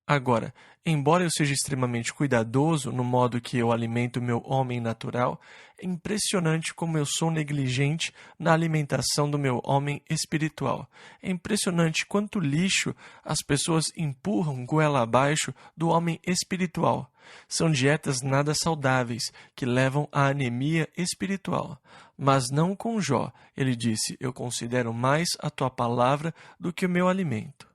Agora, embora eu seja extremamente cuidadoso no modo que eu alimento meu homem natural, é impressionante como eu sou negligente na alimentação do meu homem espiritual. É impressionante quanto lixo as pessoas empurram goela abaixo do homem espiritual. São dietas nada saudáveis que levam à anemia espiritual. Mas não com Jó. Ele disse: eu considero mais a tua palavra do que o meu alimento.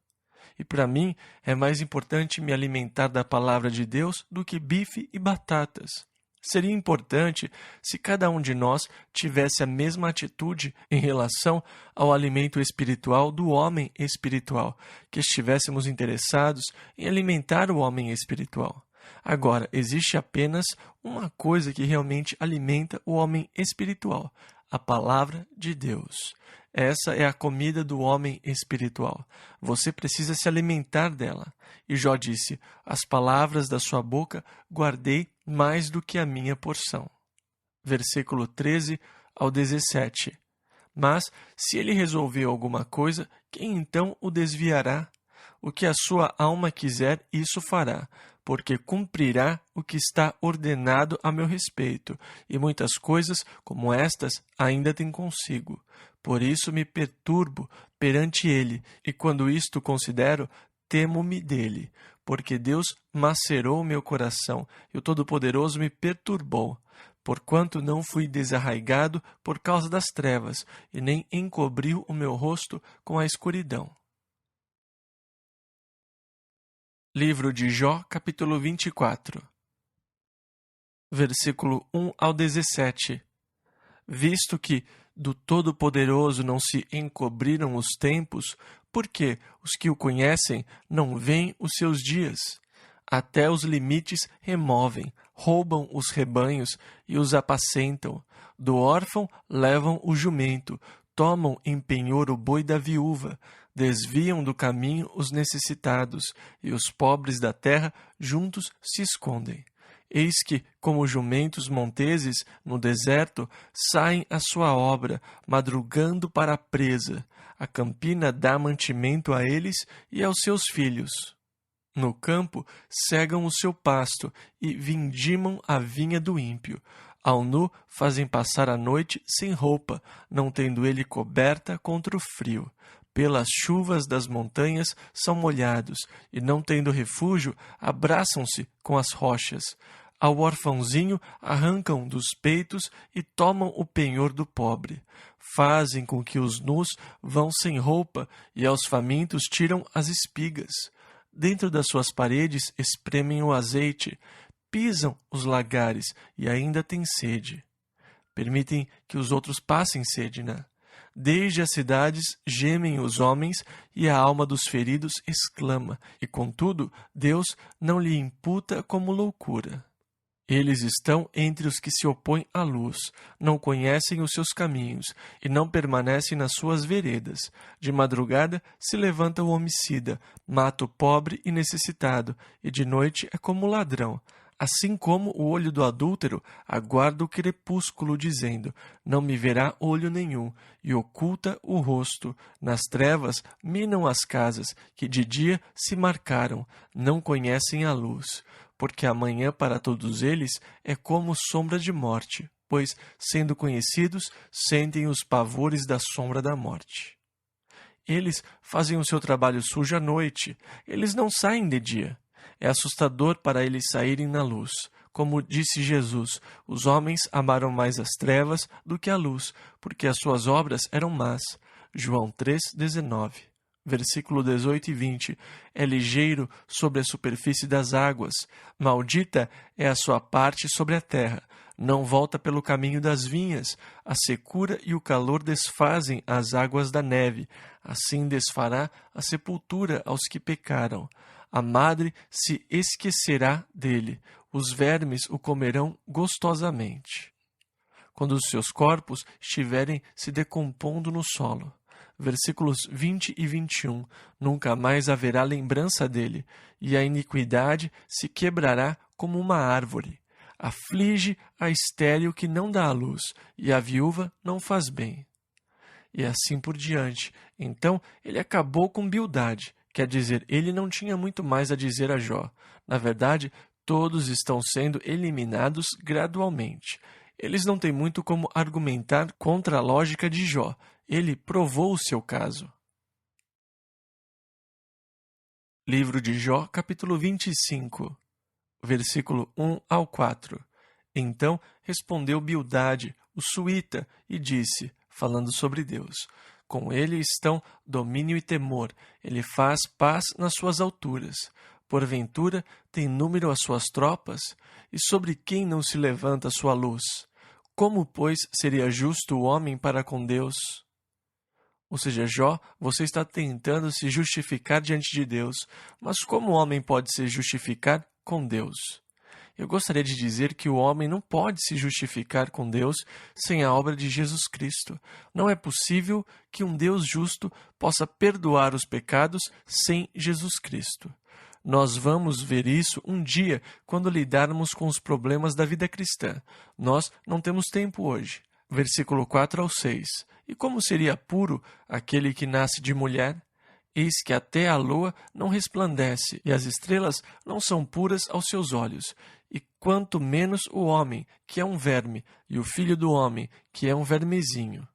E para mim é mais importante me alimentar da palavra de Deus do que bife e batatas. Seria importante se cada um de nós tivesse a mesma atitude em relação ao alimento espiritual do homem espiritual, que estivéssemos interessados em alimentar o homem espiritual. Agora, existe apenas uma coisa que realmente alimenta o homem espiritual: a palavra de Deus. Essa é a comida do homem espiritual. Você precisa se alimentar dela. E Jó disse: as palavras da sua boca guardei mais do que a minha porção. Versículo 13 ao 17. Mas, se ele resolveu alguma coisa, quem então o desviará? O que a sua alma quiser, isso fará, porque cumprirá o que está ordenado a meu respeito, e muitas coisas como estas ainda tem consigo. Por isso me perturbo perante ele, e quando isto considero, temo-me dele, porque Deus macerou meu coração, e o Todo-Poderoso me perturbou, porquanto não fui desarraigado por causa das trevas, e nem encobriu o meu rosto com a escuridão. Livro de Jó, capítulo 24. Versículo 1 ao 17. Visto que do Todo-Poderoso não se encobriram os tempos, porque os que o conhecem não veem os seus dias. Até os limites removem, roubam os rebanhos e os apacentam. Do órfão levam o jumento, tomam em penhor o boi da viúva, desviam do caminho os necessitados, e os pobres da terra juntos se escondem. Eis que, como jumentos monteses no deserto, saem à sua obra, madrugando para a presa. A campina dá mantimento a eles e aos seus filhos. No campo cegam o seu pasto e vindimam a vinha do ímpio. Ao nu fazem passar a noite sem roupa, não tendo ele coberta contra o frio. Pelas chuvas das montanhas são molhados, e não tendo refúgio, abraçam-se com as rochas. Ao orfãozinho arrancam dos peitos e tomam o penhor do pobre. Fazem com que os nus vão sem roupa, e aos famintos tiram as espigas. Dentro das suas paredes espremem o azeite, pisam os lagares e ainda têm sede. permitem que os outros passem sede, né? Desde as cidades gemem os homens e a alma dos feridos exclama, e contudo Deus não lhe imputa como loucura. Eles estão entre os que se opõem à luz, não conhecem os seus caminhos e não permanecem nas suas veredas. De madrugada se levanta o homicida, mata o pobre e necessitado, e de noite é como o ladrão. Assim como o olho do adúltero aguarda o crepúsculo, dizendo, não me verá olho nenhum, e oculta o rosto. Nas trevas minam as casas, que de dia se marcaram, não conhecem a luz. Porque amanhã para todos eles é como sombra de morte, pois, sendo conhecidos, sentem os pavores da sombra da morte. Eles fazem o seu trabalho sujo à noite, eles não saem de dia. É assustador para eles saírem na luz. Como disse Jesus, os homens amaram mais as trevas do que a luz, porque as suas obras eram más. João 3,19. Versículo 18 e 20. É ligeiro sobre a superfície das águas. Maldita é a sua parte sobre a terra. Não volta pelo caminho das vinhas. A secura e o calor desfazem as águas da neve. Assim desfará a sepultura aos que pecaram. A madre se esquecerá dele. Os vermes o comerão gostosamente, quando os seus corpos estiverem se decompondo no solo. Versículos 20 e 21. Nunca mais haverá lembrança dele, e a iniquidade se quebrará como uma árvore. Aflige a estéril que não dá à luz, e a viúva não faz bem. E assim por diante. Então ele acabou com Bildade, quer dizer, ele não tinha muito mais a dizer a Jó. Na verdade, todos estão sendo eliminados gradualmente. Eles não têm muito como argumentar contra a lógica de Jó. Ele provou o seu caso. Livro de Jó, capítulo 25, versículo 1 ao 4. Então respondeu Bildade, o suíta, e disse, falando sobre Deus, com ele estão domínio e temor, ele faz paz nas suas alturas. Porventura tem número as suas tropas? E sobre quem não se levanta a sua luz? Como, pois, seria justo o homem para com Deus? Ou seja, Jó, você está tentando se justificar diante de Deus, mas como o homem pode se justificar com Deus? Eu gostaria de dizer que o homem não pode se justificar com Deus sem a obra de Jesus Cristo. Não é possível que um Deus justo possa perdoar os pecados sem Jesus Cristo. Nós vamos ver isso um dia quando lidarmos com os problemas da vida cristã. Nós não temos tempo hoje. Versículo 4 ao 6. E como seria puro aquele que nasce de mulher? Eis que até a lua não resplandece, e as estrelas não são puras aos seus olhos. E quanto menos o homem, que é um verme, e o filho do homem, que é um vermezinho.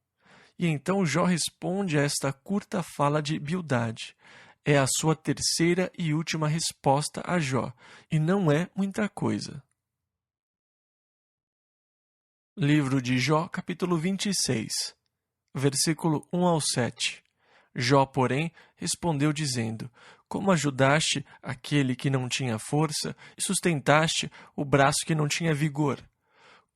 E então Jó responde a esta curta fala de Bildade. É a sua terceira e última resposta a Jó, e não é muita coisa. Livro de Jó, capítulo 26, versículo 1 ao 7. Jó, porém, respondeu dizendo, como ajudaste aquele que não tinha força e sustentaste o braço que não tinha vigor?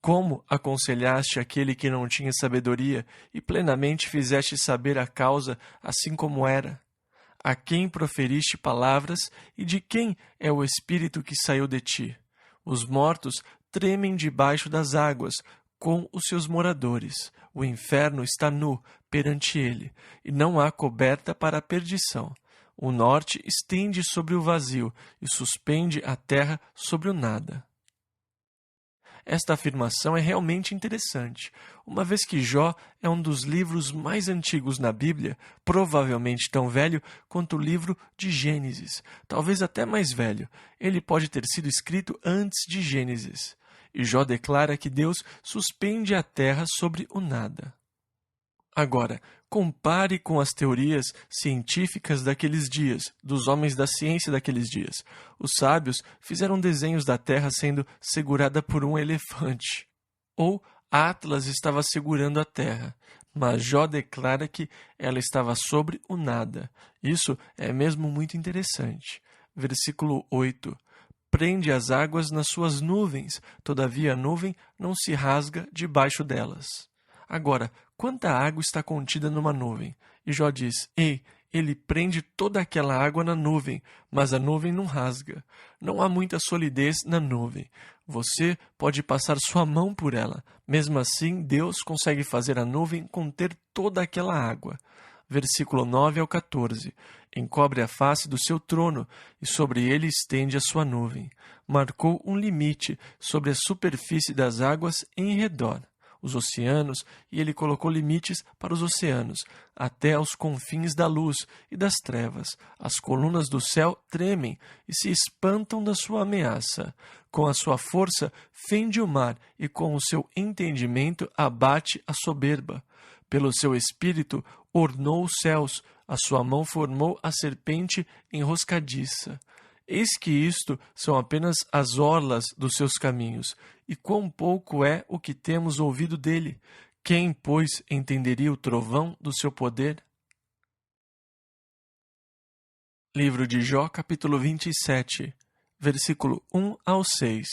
Como aconselhaste aquele que não tinha sabedoria e plenamente fizeste saber a causa assim como era? A quem proferiste palavras e de quem é o espírito que saiu de ti? Os mortos tremem debaixo das águas, com os seus moradores. O inferno está nu perante ele, e não há coberta para a perdição. O norte estende sobre o vazio, e suspende a terra sobre o nada. Esta afirmação é realmente interessante, uma vez que Jó é um dos livros mais antigos na Bíblia, provavelmente tão velho quanto o livro de Gênesis, talvez até mais velho. Ele pode ter sido escrito antes de Gênesis. E Jó declara que Deus suspende a terra sobre o nada. Agora, compare com as teorias científicas daqueles dias, dos homens da ciência daqueles dias. Os sábios fizeram desenhos da terra sendo segurada por um elefante. Ou Atlas estava segurando a terra, mas Jó declara que ela estava sobre o nada. Isso é mesmo muito interessante. Versículo 8. prende as águas nas suas nuvens, todavia a nuvem não se rasga debaixo delas. Agora, quanta água está contida numa nuvem? E Jó diz: Ei, ele prende toda aquela água na nuvem, mas a nuvem não rasga. Não há muita solidez na nuvem. Você pode passar sua mão por ela. Mesmo assim, Deus consegue fazer a nuvem conter toda aquela água. Versículo 9 ao 14. Encobre a face do seu trono, e sobre ele estende a sua nuvem. Marcou um limite sobre a superfície das águas em redor, os oceanos, e ele colocou limites para os oceanos, até aos confins da luz e das trevas. As colunas do céu tremem e se espantam da sua ameaça. Com a sua força fende o mar, e com o seu entendimento abate a soberba. Pelo seu espírito ornou os céus, a sua mão formou a serpente enroscadiça. Eis que isto são apenas as orlas dos seus caminhos, e quão pouco é o que temos ouvido dele. Quem, pois, entenderia o trovão do seu poder? Livro de Jó, capítulo 27, versículo 1 ao 6.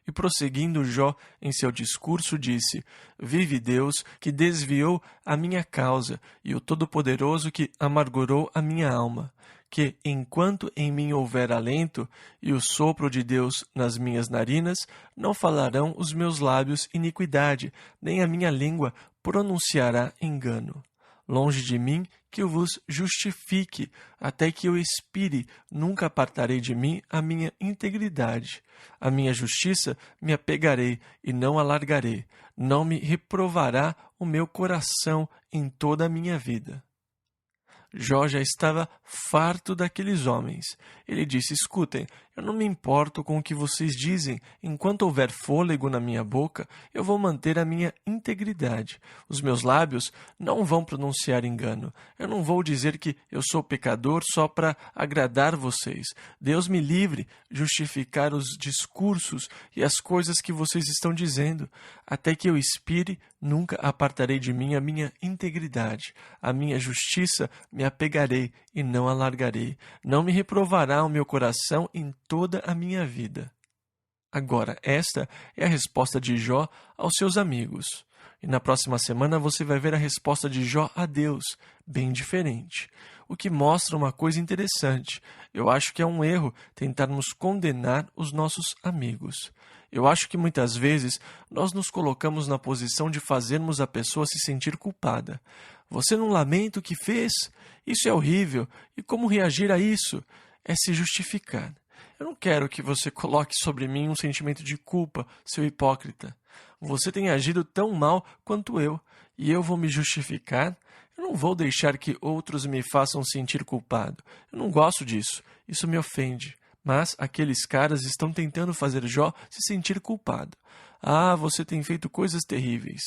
E prosseguindo Jó em seu discurso, disse: Vive Deus, que desviou a minha causa, e o Todo-Poderoso que amargurou a minha alma, que, enquanto em mim houver alento, e o sopro de Deus nas minhas narinas, não falarão os meus lábios iniquidade, nem a minha língua pronunciará engano. Longe de mim que eu vos justifique, até que eu expire, nunca apartarei de mim a minha integridade. A minha justiça me apegarei e não alargarei. Não me reprovará o meu coração em toda a minha vida. Jó já estava farto daqueles homens. Ele disse: Escutem, eu não me importo com o que vocês dizem. Enquanto houver fôlego na minha boca, eu vou manter a minha integridade. Os meus lábios não vão pronunciar engano. Eu não vou dizer que eu sou pecador só para agradar vocês. Deus me livre justificar os discursos e as coisas que vocês estão dizendo. Até que eu expire, nunca apartarei de mim a minha integridade. A minha justiça me apegarei e não alargarei. Não me reprovará o meu coração em toda a minha vida. Agora, esta é a resposta de Jó aos seus amigos. E na próxima semana você vai ver a resposta de Jó a Deus, bem diferente. O que mostra uma coisa interessante. Eu acho que é um erro tentarmos condenar os nossos amigos. Eu acho que muitas vezes nós nos colocamos na posição de fazermos a pessoa se sentir culpada. Você não lamenta o que fez? Isso é horrível. E como reagir a isso? É se justificar. Eu não quero que você coloque sobre mim um sentimento de culpa, seu hipócrita. Você tem agido tão mal quanto eu, e eu vou me justificar? Eu não vou deixar que outros me façam sentir culpado. Eu não gosto disso. Isso me ofende. Mas aqueles caras estão tentando fazer Jó se sentir culpado. Ah, você tem feito coisas terríveis.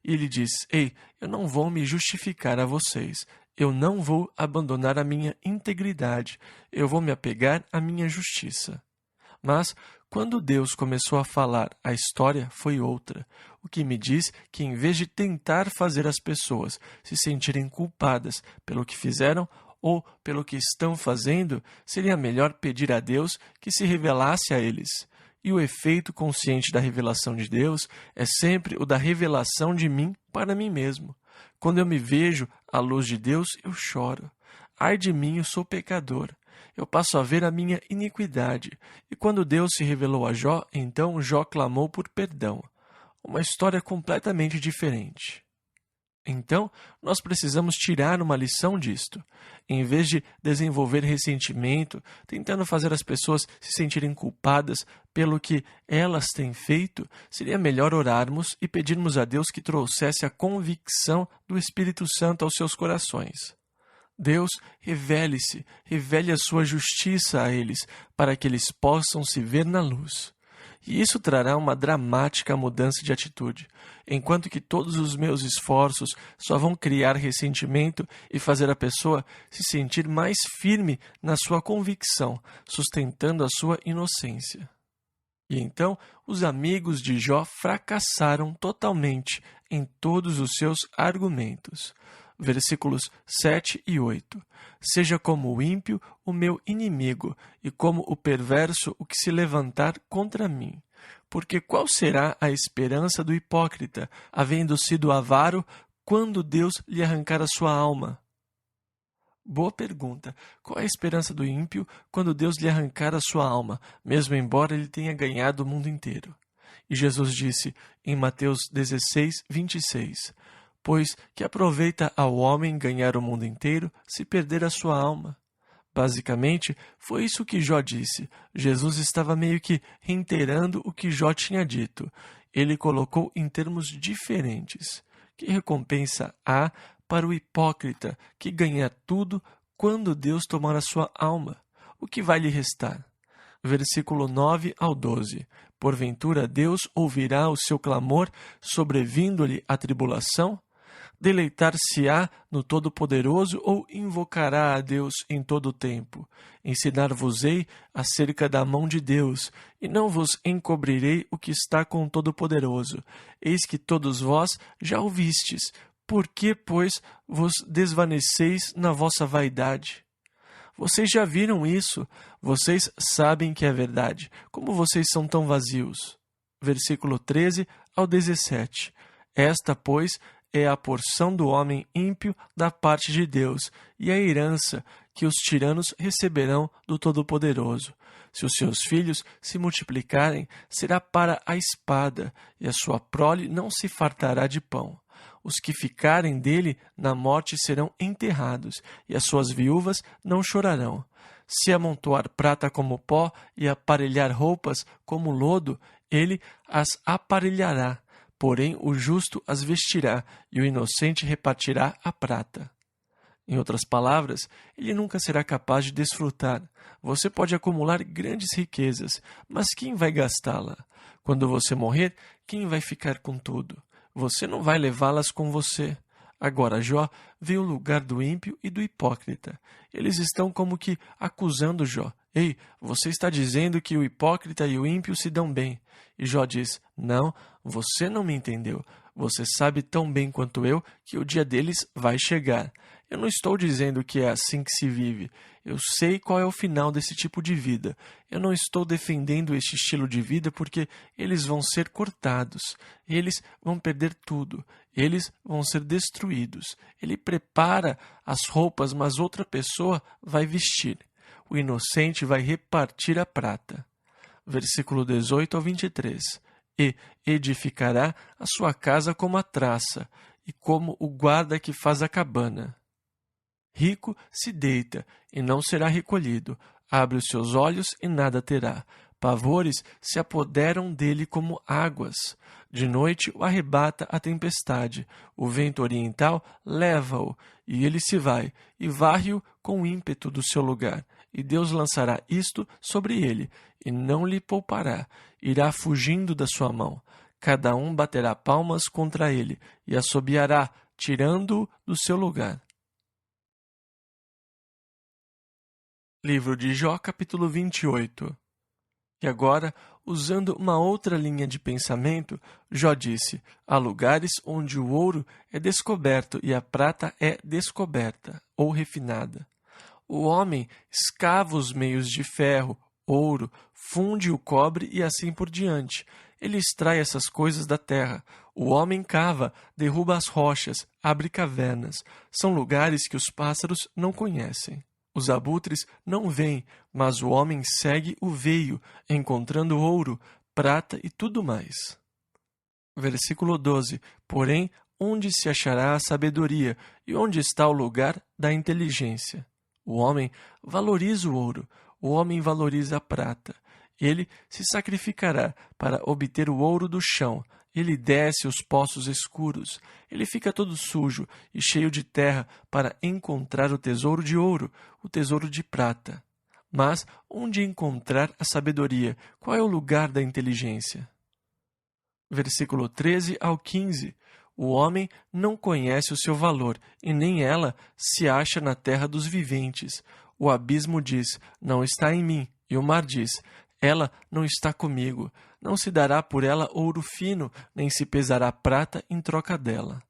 E ele diz: Ei, eu não vou me justificar a vocês. Eu não vou abandonar a minha integridade. Eu vou me apegar à minha justiça. Mas, quando Deus começou a falar, a história foi outra. O que me diz que, em vez de tentar fazer as pessoas se sentirem culpadas pelo que fizeram ou pelo que estão fazendo, seria melhor pedir a Deus que se revelasse a eles. E o efeito consciente da revelação de Deus é sempre o da revelação de mim para mim mesmo. Quando eu me vejo à luz de Deus, eu choro. Ai de mim, eu sou pecador. Eu passo a ver a minha iniquidade. E quando Deus se revelou a Jó, então Jó clamou por perdão. Uma história completamente diferente. Então, nós precisamos tirar uma lição disto. Em vez de desenvolver ressentimento, tentando fazer as pessoas se sentirem culpadas pelo que elas têm feito, seria melhor orarmos e pedirmos a Deus que trouxesse a convicção do Espírito Santo aos seus corações. Deus, revele-se, revele a sua justiça a eles, para que eles possam se ver na luz. E isso trará uma dramática mudança de atitude, enquanto que todos os meus esforços só vão criar ressentimento e fazer a pessoa se sentir mais firme na sua convicção, sustentando a sua inocência. E então os amigos de Jó fracassaram totalmente em todos os seus argumentos. Versículos 7 e 8. Seja como o ímpio o meu inimigo, e como o perverso o que se levantar contra mim. Porque qual será a esperança do hipócrita, havendo sido avaro, quando Deus lhe arrancar a sua alma? Boa pergunta. Qual é a esperança do ímpio quando Deus lhe arrancar a sua alma, mesmo embora ele tenha ganhado o mundo inteiro? E Jesus disse em Mateus 16, 26, pois que aproveita ao homem ganhar o mundo inteiro se perder a sua alma? Basicamente, foi isso que Jó disse. Jesus estava meio que reiterando o que Jó tinha dito. Ele colocou em termos diferentes. Que recompensa há para o hipócrita que ganha tudo quando Deus tomar a sua alma? O que vai lhe restar? Versículo 9 ao 12. Porventura Deus ouvirá o seu clamor sobrevindo-lhe a tribulação? Deleitar-se-á no Todo-Poderoso ou invocará a Deus em todo o tempo? Ensinar-vos-ei acerca da mão de Deus, e não vos encobrirei o que está com o Todo-Poderoso. Eis que todos vós já o vistes. Por que, pois, vos desvaneceis na vossa vaidade? Vocês já viram isso? Vocês sabem que é verdade. Como vocês são tão vazios? Versículo 13 ao 17. Esta, pois, é a porção do homem ímpio da parte de Deus, e a herança que os tiranos receberão do Todo-Poderoso. Se os seus filhos se multiplicarem, será para a espada, e a sua prole não se fartará de pão. Os que ficarem dele na morte serão enterrados, e as suas viúvas não chorarão. Se amontoar prata como pó e aparelhar roupas como lodo, ele as aparelhará. Porém, o justo as vestirá, e o inocente repartirá a prata. Em outras palavras, ele nunca será capaz de desfrutar. Você pode acumular grandes riquezas, mas quem vai gastá-la? Quando você morrer, quem vai ficar com tudo? Você não vai levá-las com você. Agora Jó vê o lugar do ímpio e do hipócrita. Eles estão como que acusando Jó. Ei, você está dizendo que o hipócrita e o ímpio se dão bem. E Jó diz, não, você não me entendeu. Você sabe tão bem quanto eu que o dia deles vai chegar. Eu não estou dizendo que é assim que se vive. Eu sei qual é o final desse tipo de vida. Eu não estou defendendo este estilo de vida porque eles vão ser cortados. Eles vão perder tudo. Eles vão ser destruídos. Ele prepara as roupas, mas outra pessoa vai vestir. O inocente vai repartir a prata. Versículo 18 ao 23. E edificará a sua casa como a traça, e como o guarda que faz a cabana. Rico se deita, e não será recolhido. Abre os seus olhos, e nada terá. Pavores se apoderam dele como águas. De noite o arrebata a tempestade. O vento oriental leva-o, e ele se vai, e varre-o com ímpeto do seu lugar. E Deus lançará isto sobre ele, e não lhe poupará. Irá fugindo da sua mão. Cada um baterá palmas contra ele, e assobiará, tirando-o do seu lugar. Livro de Jó, capítulo 28. E agora, usando uma outra linha de pensamento, Jó disse, há lugares onde o ouro é descoberto e a prata é descoberta, ou refinada. O homem escava os meios de ferro, ouro, funde o cobre e assim por diante. Ele extrai essas coisas da terra. O homem cava, derruba as rochas, abre cavernas. São lugares que os pássaros não conhecem. Os abutres não veem, mas o homem segue o veio, encontrando ouro, prata e tudo mais. Versículo 12. Porém, onde se achará a sabedoria e onde está o lugar da inteligência? O homem valoriza o ouro, o homem valoriza a prata. Ele se sacrificará para obter o ouro do chão. Ele desce os poços escuros. Ele fica todo sujo e cheio de terra para encontrar o tesouro de ouro, o tesouro de prata. Mas onde encontrar a sabedoria? Qual é o lugar da inteligência? Versículo 13 ao 15. O homem não conhece o seu valor, e nem ela se acha na terra dos viventes. O abismo diz, não está em mim, e o mar diz, ela não está comigo. Não se dará por ela ouro fino, nem se pesará prata em troca dela.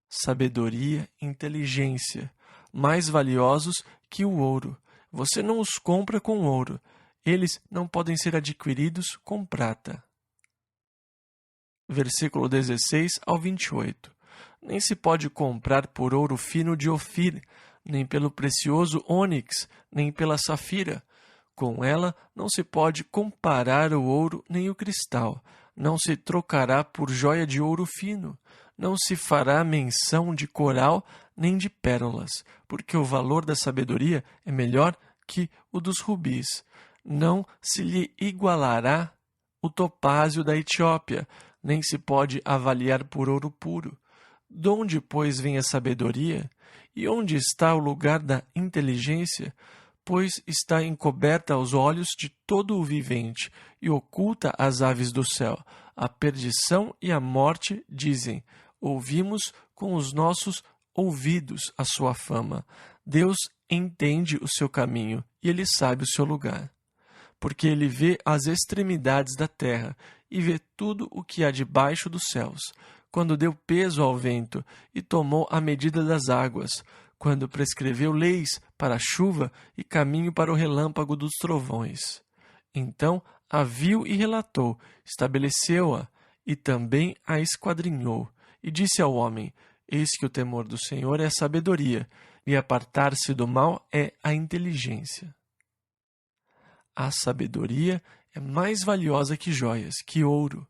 sabedoria e inteligência, mais valiosos que o ouro. Você não os compra com ouro. Eles não podem ser adquiridos com prata. Versículo 16 ao 28. Nem se pode comprar por ouro fino de Ofir, nem pelo precioso ônix, nem pela safira. Com ela não se pode comparar o ouro nem o cristal. Não se trocará por joia de ouro fino. Não se fará menção de coral nem de pérolas, porque o valor da sabedoria é melhor que o dos rubis. Não se lhe igualará o topázio da Etiópia, nem se pode avaliar por ouro puro. Donde, pois, vem a sabedoria? E onde está o lugar da inteligência? Pois está encoberta aos olhos de todo o vivente e oculta às aves do céu. A perdição e a morte dizem: ouvimos com os nossos ouvidos a sua fama. Deus entende o seu caminho e ele sabe o seu lugar. Porque ele vê as extremidades da terra e vê tudo o que há debaixo dos céus. Quando deu peso ao vento e tomou a medida das águas, quando prescreveu leis para a chuva e caminho para o relâmpago dos trovões. Então a viu e relatou, estabeleceu-a e também a esquadrinhou, e disse ao homem: eis que o temor do Senhor é a sabedoria, e apartar-se do mal é a inteligência. A sabedoria é mais valiosa que joias, que ouro.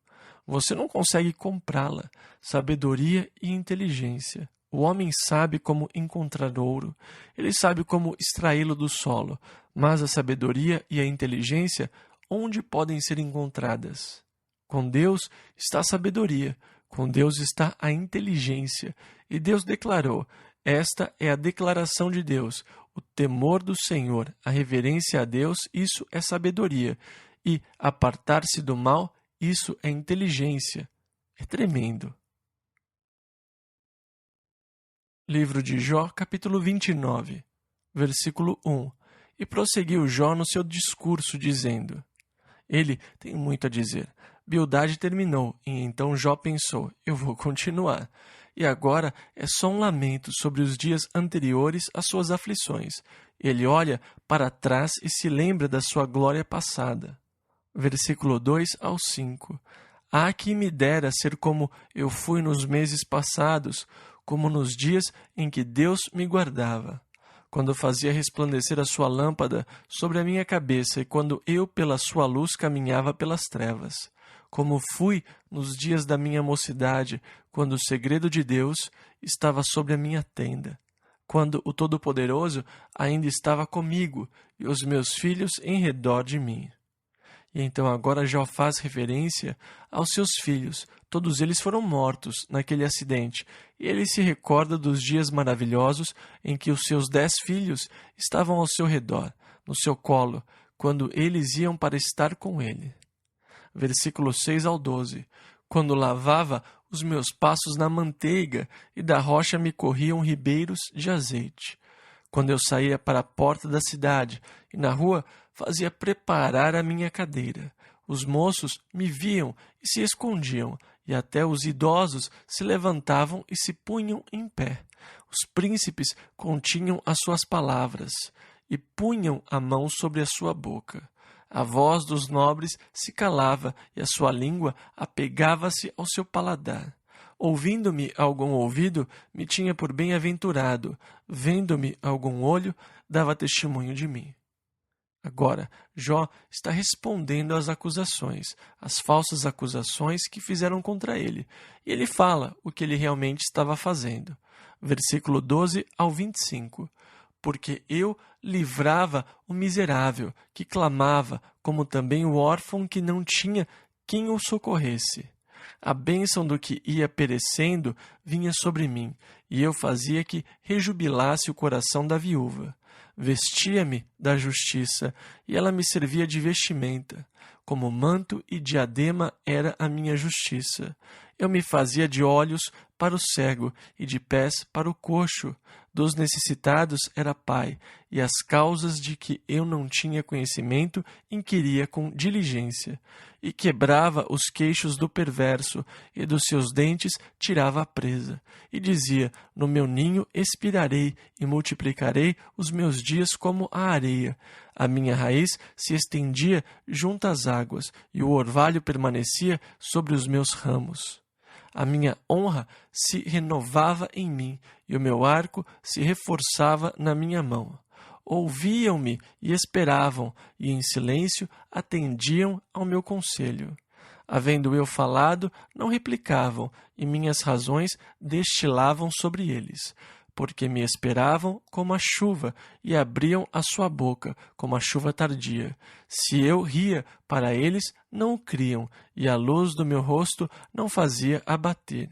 Você não consegue comprá-la. Sabedoria e inteligência. O homem sabe como encontrar ouro. Ele sabe como extraí-lo do solo. Mas a sabedoria e a inteligência, onde podem ser encontradas? Com Deus está a sabedoria. Com Deus está a inteligência. E Deus declarou: esta é a declaração de Deus. O temor do Senhor, a reverência a Deus, isso é sabedoria. E apartar-se do mal, isso é inteligência. É tremendo. Livro de Jó, capítulo 29, versículo 1. E prosseguiu Jó no seu discurso, dizendo: ele tem muito a dizer. Bildade terminou, e então Jó pensou: eu vou continuar. E agora é só um lamento sobre os dias anteriores às suas aflições. Ele olha para trás e se lembra da sua glória passada. Versículo 2 ao 5. Ah, que me dera ser como eu fui nos meses passados, como nos dias em que Deus me guardava, quando fazia resplandecer a sua lâmpada sobre a minha cabeça e quando eu pela sua luz caminhava pelas trevas. Como fui nos dias da minha mocidade, quando o segredo de Deus estava sobre a minha tenda, quando o Todo-Poderoso ainda estava comigo e os meus filhos em redor de mim. E então agora Jó faz referência aos seus filhos. Todos eles foram mortos naquele acidente. E ele se recorda dos dias maravilhosos em que os seus 10 filhos estavam ao seu redor, no seu colo, quando eles iam para estar com ele. Versículo 6 ao 12. Quando lavava os meus passos na manteiga e da rocha me corriam ribeiros de azeite. Quando eu saía para a porta da cidade e na rua fazia preparar a minha cadeira. Os moços me viam e se escondiam, e até os idosos se levantavam e se punham em pé. Os príncipes continham as suas palavras e punham a mão sobre a sua boca. A voz dos nobres se calava e a sua língua apegava-se ao seu paladar. Ouvindo-me algum ouvido, me tinha por bem-aventurado. Vendo-me algum olho, dava testemunho de mim. Agora, Jó está respondendo às acusações, às falsas acusações que fizeram contra ele. E ele fala o que ele realmente estava fazendo. Versículo 12 ao 25. Porque eu livrava o miserável, que clamava, como também o órfão que não tinha quem o socorresse. A bênção do que ia perecendo vinha sobre mim, e eu fazia que rejubilasse o coração da viúva. Vestia-me da justiça, e ela me servia de vestimenta. Como manto e diadema era a minha justiça. Eu me fazia de óleos para o cego e de pés para o coxo. Dos necessitados era pai, e as causas de que eu não tinha conhecimento inquiria com diligência. E quebrava os queixos do perverso, e dos seus dentes tirava a presa. E dizia: no meu ninho expirarei, e multiplicarei os meus dias como a areia. A minha raiz se estendia junto às águas, e o orvalho permanecia sobre os meus ramos. A minha honra se renovava em mim, e o meu arco se reforçava na minha mão. Ouviam-me e esperavam, e em silêncio atendiam ao meu conselho. Havendo eu falado, não replicavam, e minhas razões destilavam sobre eles, porque me esperavam como a chuva, e abriam a sua boca como a chuva tardia. Se eu ria para eles, não o criam, e a luz do meu rosto não fazia abater.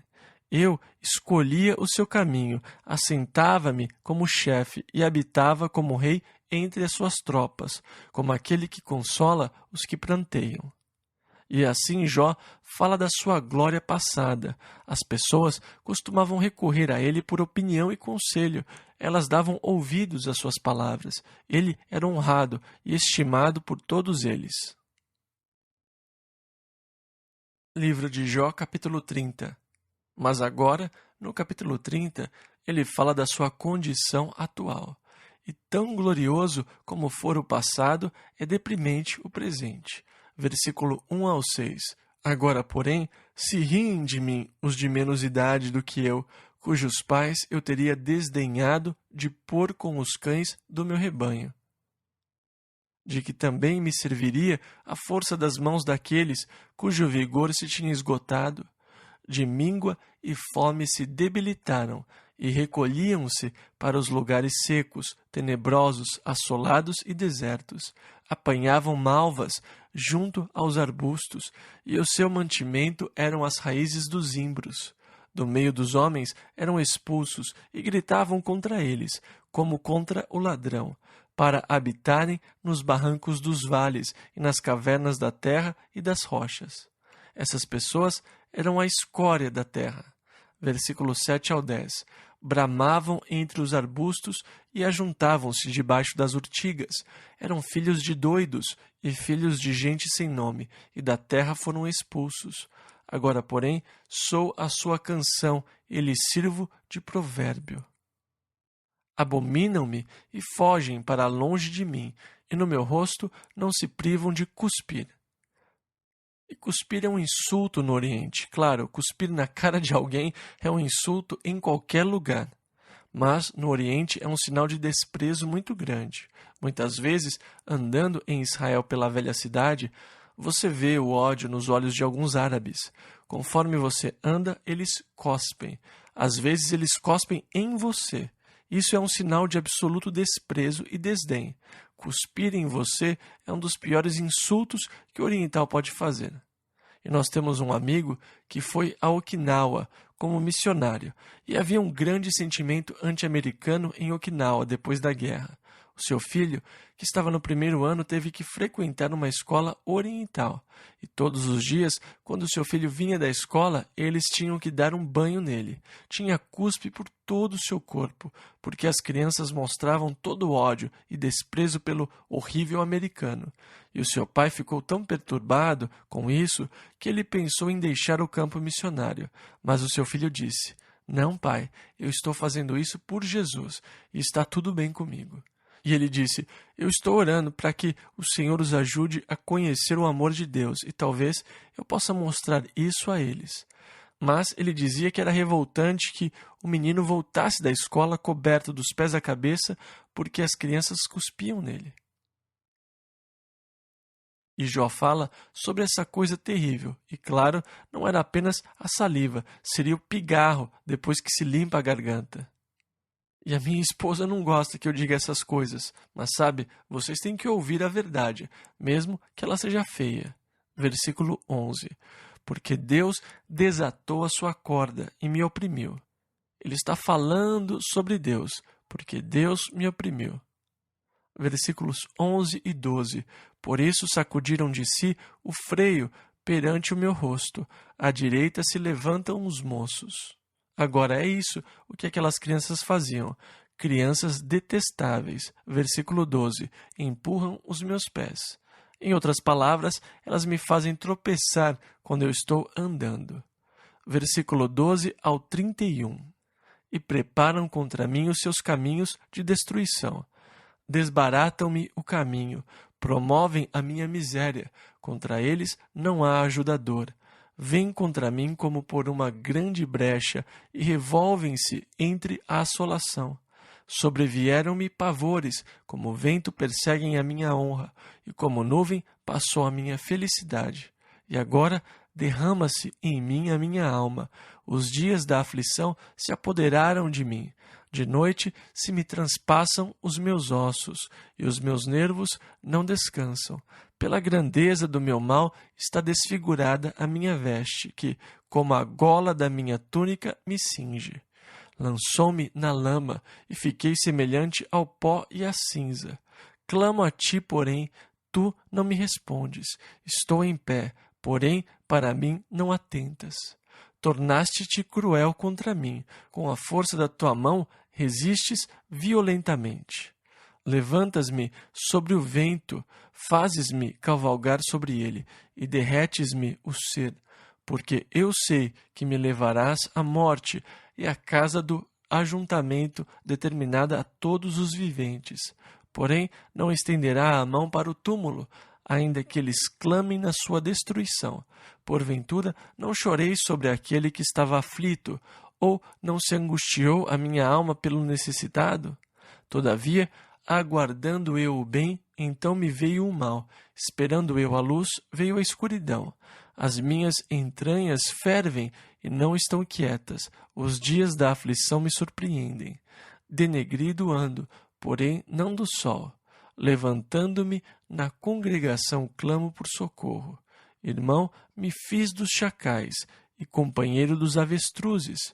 Eu escolhia o seu caminho, assentava-me como chefe e habitava como rei entre as suas tropas, como aquele que consola os que pranteiam. E assim Jó fala da sua glória passada. As pessoas costumavam recorrer a ele por opinião e conselho. Elas davam ouvidos às suas palavras. Ele era honrado e estimado por todos eles. Livro de Jó, capítulo 30. Mas agora, no capítulo 30, ele fala da sua condição atual. E tão glorioso como for o passado, é deprimente o presente. Versículo 1 ao 6. Agora, porém, se riem de mim os de menos idade do que eu, cujos pais eu teria desdenhado de pôr com os cães do meu rebanho. De que também me serviria a força das mãos daqueles cujo vigor se tinha esgotado. De míngua e fome se debilitaram, e recolhiam-se para os lugares secos, tenebrosos, assolados e desertos. Apanhavam malvas junto aos arbustos, e o seu mantimento eram as raízes dos zimbros. Do meio dos homens eram expulsos, e gritavam contra eles, como contra o ladrão, para habitarem nos barrancos dos vales e nas cavernas da terra e das rochas. Essas pessoas eram a escória da terra. Versículos 7 ao 10. Bramavam entre os arbustos e ajuntavam-se debaixo das urtigas. Eram filhos de doidos e filhos de gente sem nome, e da terra foram expulsos. Agora, porém, sou a sua canção e lhes sirvo de provérbio. Abominam-me e fogem para longe de mim, e no meu rosto não se privam de cuspir. E cuspir é um insulto no Oriente. Claro, cuspir na cara de alguém é um insulto em qualquer lugar. Mas no Oriente é um sinal de desprezo muito grande. Muitas vezes, andando em Israel pela velha cidade, você vê o ódio nos olhos de alguns árabes. Conforme você anda, eles cospem. Às vezes eles cospem em você. Isso é um sinal de absoluto desprezo e desdém. Cuspir em você é um dos piores insultos que o oriental pode fazer. E nós temos um amigo que foi a Okinawa como missionário, e havia um grande sentimento anti-americano em Okinawa depois da guerra. O seu filho, que estava no primeiro ano, teve que frequentar uma escola oriental. E todos os dias, quando seu filho vinha da escola, eles tinham que dar um banho nele. Tinha cuspe por todo o seu corpo, porque as crianças mostravam todo o ódio e desprezo pelo horrível americano. E o seu pai ficou tão perturbado com isso que ele pensou em deixar o campo missionário. Mas o seu filho disse: "Não, pai, eu estou fazendo isso por Jesus e está tudo bem comigo." E ele disse: "Eu estou orando para que o Senhor os ajude a conhecer o amor de Deus e talvez eu possa mostrar isso a eles." Mas ele dizia que era revoltante que o menino voltasse da escola coberto dos pés à cabeça porque as crianças cuspiam nele. E Jó fala sobre essa coisa terrível. E claro, não era apenas a saliva, seria o pigarro depois que se limpa a garganta. E a minha esposa não gosta que eu diga essas coisas, mas sabe, vocês têm que ouvir a verdade, mesmo que ela seja feia. Versículo 11. Porque Deus desatou a sua corda e me oprimiu. Ele está falando sobre Deus, porque Deus me oprimiu. Versículos 11 e 12. Por isso sacudiram de si o freio perante o meu rosto. À direita se levantam os moços. Agora é isso o que aquelas crianças faziam. Crianças detestáveis. Versículo 12. Empurram os meus pés. Em outras palavras, elas me fazem tropeçar quando eu estou andando. Versículo 12 ao 31. E preparam contra mim os seus caminhos de destruição. Desbaratam-me o caminho, promovem a minha miséria. Contra eles não há ajudador. Vêm contra mim como por uma grande brecha e revolvem-se entre a assolação. Sobrevieram-me pavores, como vento perseguem a minha honra, e como nuvem passou a minha felicidade. E agora derrama-se em mim a minha alma. Os dias da aflição se apoderaram de mim. De noite se me transpassam os meus ossos, e os meus nervos não descansam. Pela grandeza do meu mal está desfigurada a minha veste, que, como a gola da minha túnica, me cinge. Lançou-me na lama, e fiquei semelhante ao pó e à cinza. Clamo a ti, porém, tu não me respondes. Estou em pé, porém, para mim não atentas. Tornaste-te cruel contra mim. Com a força da tua mão, resistes violentamente. Levantas-me sobre o vento, fazes-me cavalgar sobre ele, e derretes-me o ser, porque eu sei que me levarás à morte e à casa do ajuntamento determinada a todos os viventes. Porém, não estenderá a mão para o túmulo, ainda que eles clamem na sua destruição. Porventura, não chorei sobre aquele que estava aflito, ou não se angustiou a minha alma pelo necessitado? Todavia, aguardando eu o bem, então me veio o mal. Esperando eu a luz, veio a escuridão. As minhas entranhas fervem e não estão quietas. Os dias da aflição me surpreendem. Denegrido ando, porém não do sol. Levantando-me na congregação clamo por socorro. Irmão, me fiz dos chacais e companheiro dos avestruzes.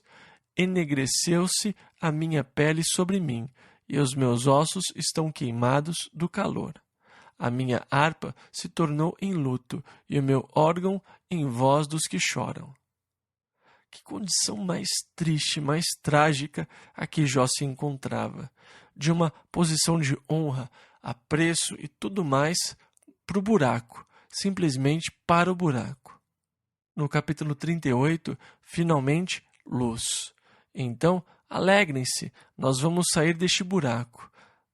Enegreceu-se a minha pele sobre mim, e os meus ossos estão queimados do calor. A minha harpa se tornou em luto, e o meu órgão em voz dos que choram. Que condição mais triste, mais trágica a que Jó se encontrava. De uma posição de honra, apreço e tudo mais para o buraco, simplesmente para o buraco. No capítulo 38, finalmente, luz. Então, alegrem-se, nós vamos sair deste buraco.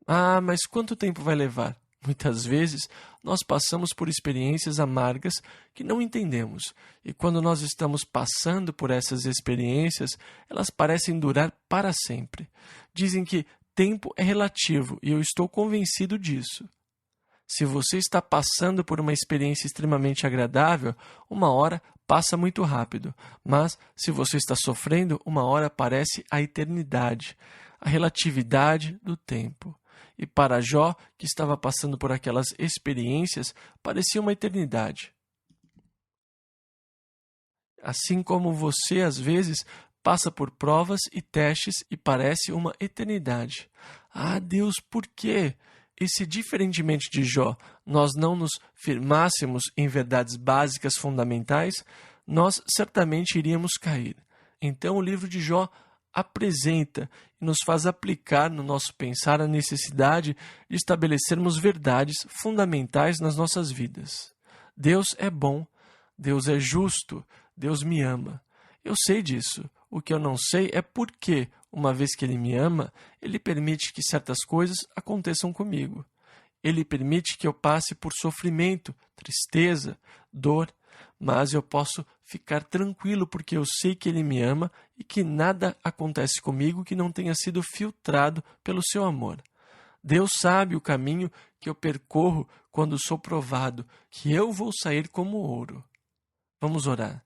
Ah, mas quanto tempo vai levar? Muitas vezes, nós passamos por experiências amargas que não entendemos, e quando nós estamos passando por essas experiências, elas parecem durar para sempre. Dizem que tempo é relativo, e eu estou convencido disso. Se você está passando por uma experiência extremamente agradável, uma hora passa muito rápido, mas se você está sofrendo, uma hora parece a eternidade, a relatividade do tempo. E para Jó, que estava passando por aquelas experiências, parecia uma eternidade. Assim como você, às vezes, passa por provas e testes e parece uma eternidade. Ah, Deus, por quê? E se, diferentemente de Jó, nós não nos firmássemos em verdades básicas fundamentais, nós certamente iríamos cair. Então, o livro de Jó apresenta e nos faz aplicar no nosso pensar a necessidade de estabelecermos verdades fundamentais nas nossas vidas. Deus é bom, Deus é justo, Deus me ama. Eu sei disso. O que eu não sei é por que, uma vez que Ele me ama, Ele permite que certas coisas aconteçam comigo. Ele permite que eu passe por sofrimento, tristeza, dor, mas eu posso ficar tranquilo porque eu sei que Ele me ama e que nada acontece comigo que não tenha sido filtrado pelo seu amor. Deus sabe o caminho que eu percorro quando sou provado, que eu vou sair como ouro. Vamos orar.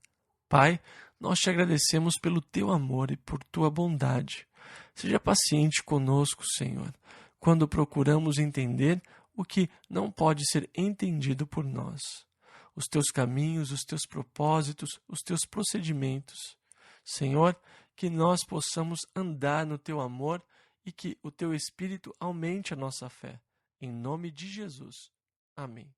Pai, nós te agradecemos pelo teu amor e por tua bondade. Seja paciente conosco, Senhor, quando procuramos entender o que não pode ser entendido por nós. Os teus caminhos, os teus propósitos, os teus procedimentos. Senhor, que nós possamos andar no teu amor e que o teu Espírito aumente a nossa fé. Em nome de Jesus. Amém.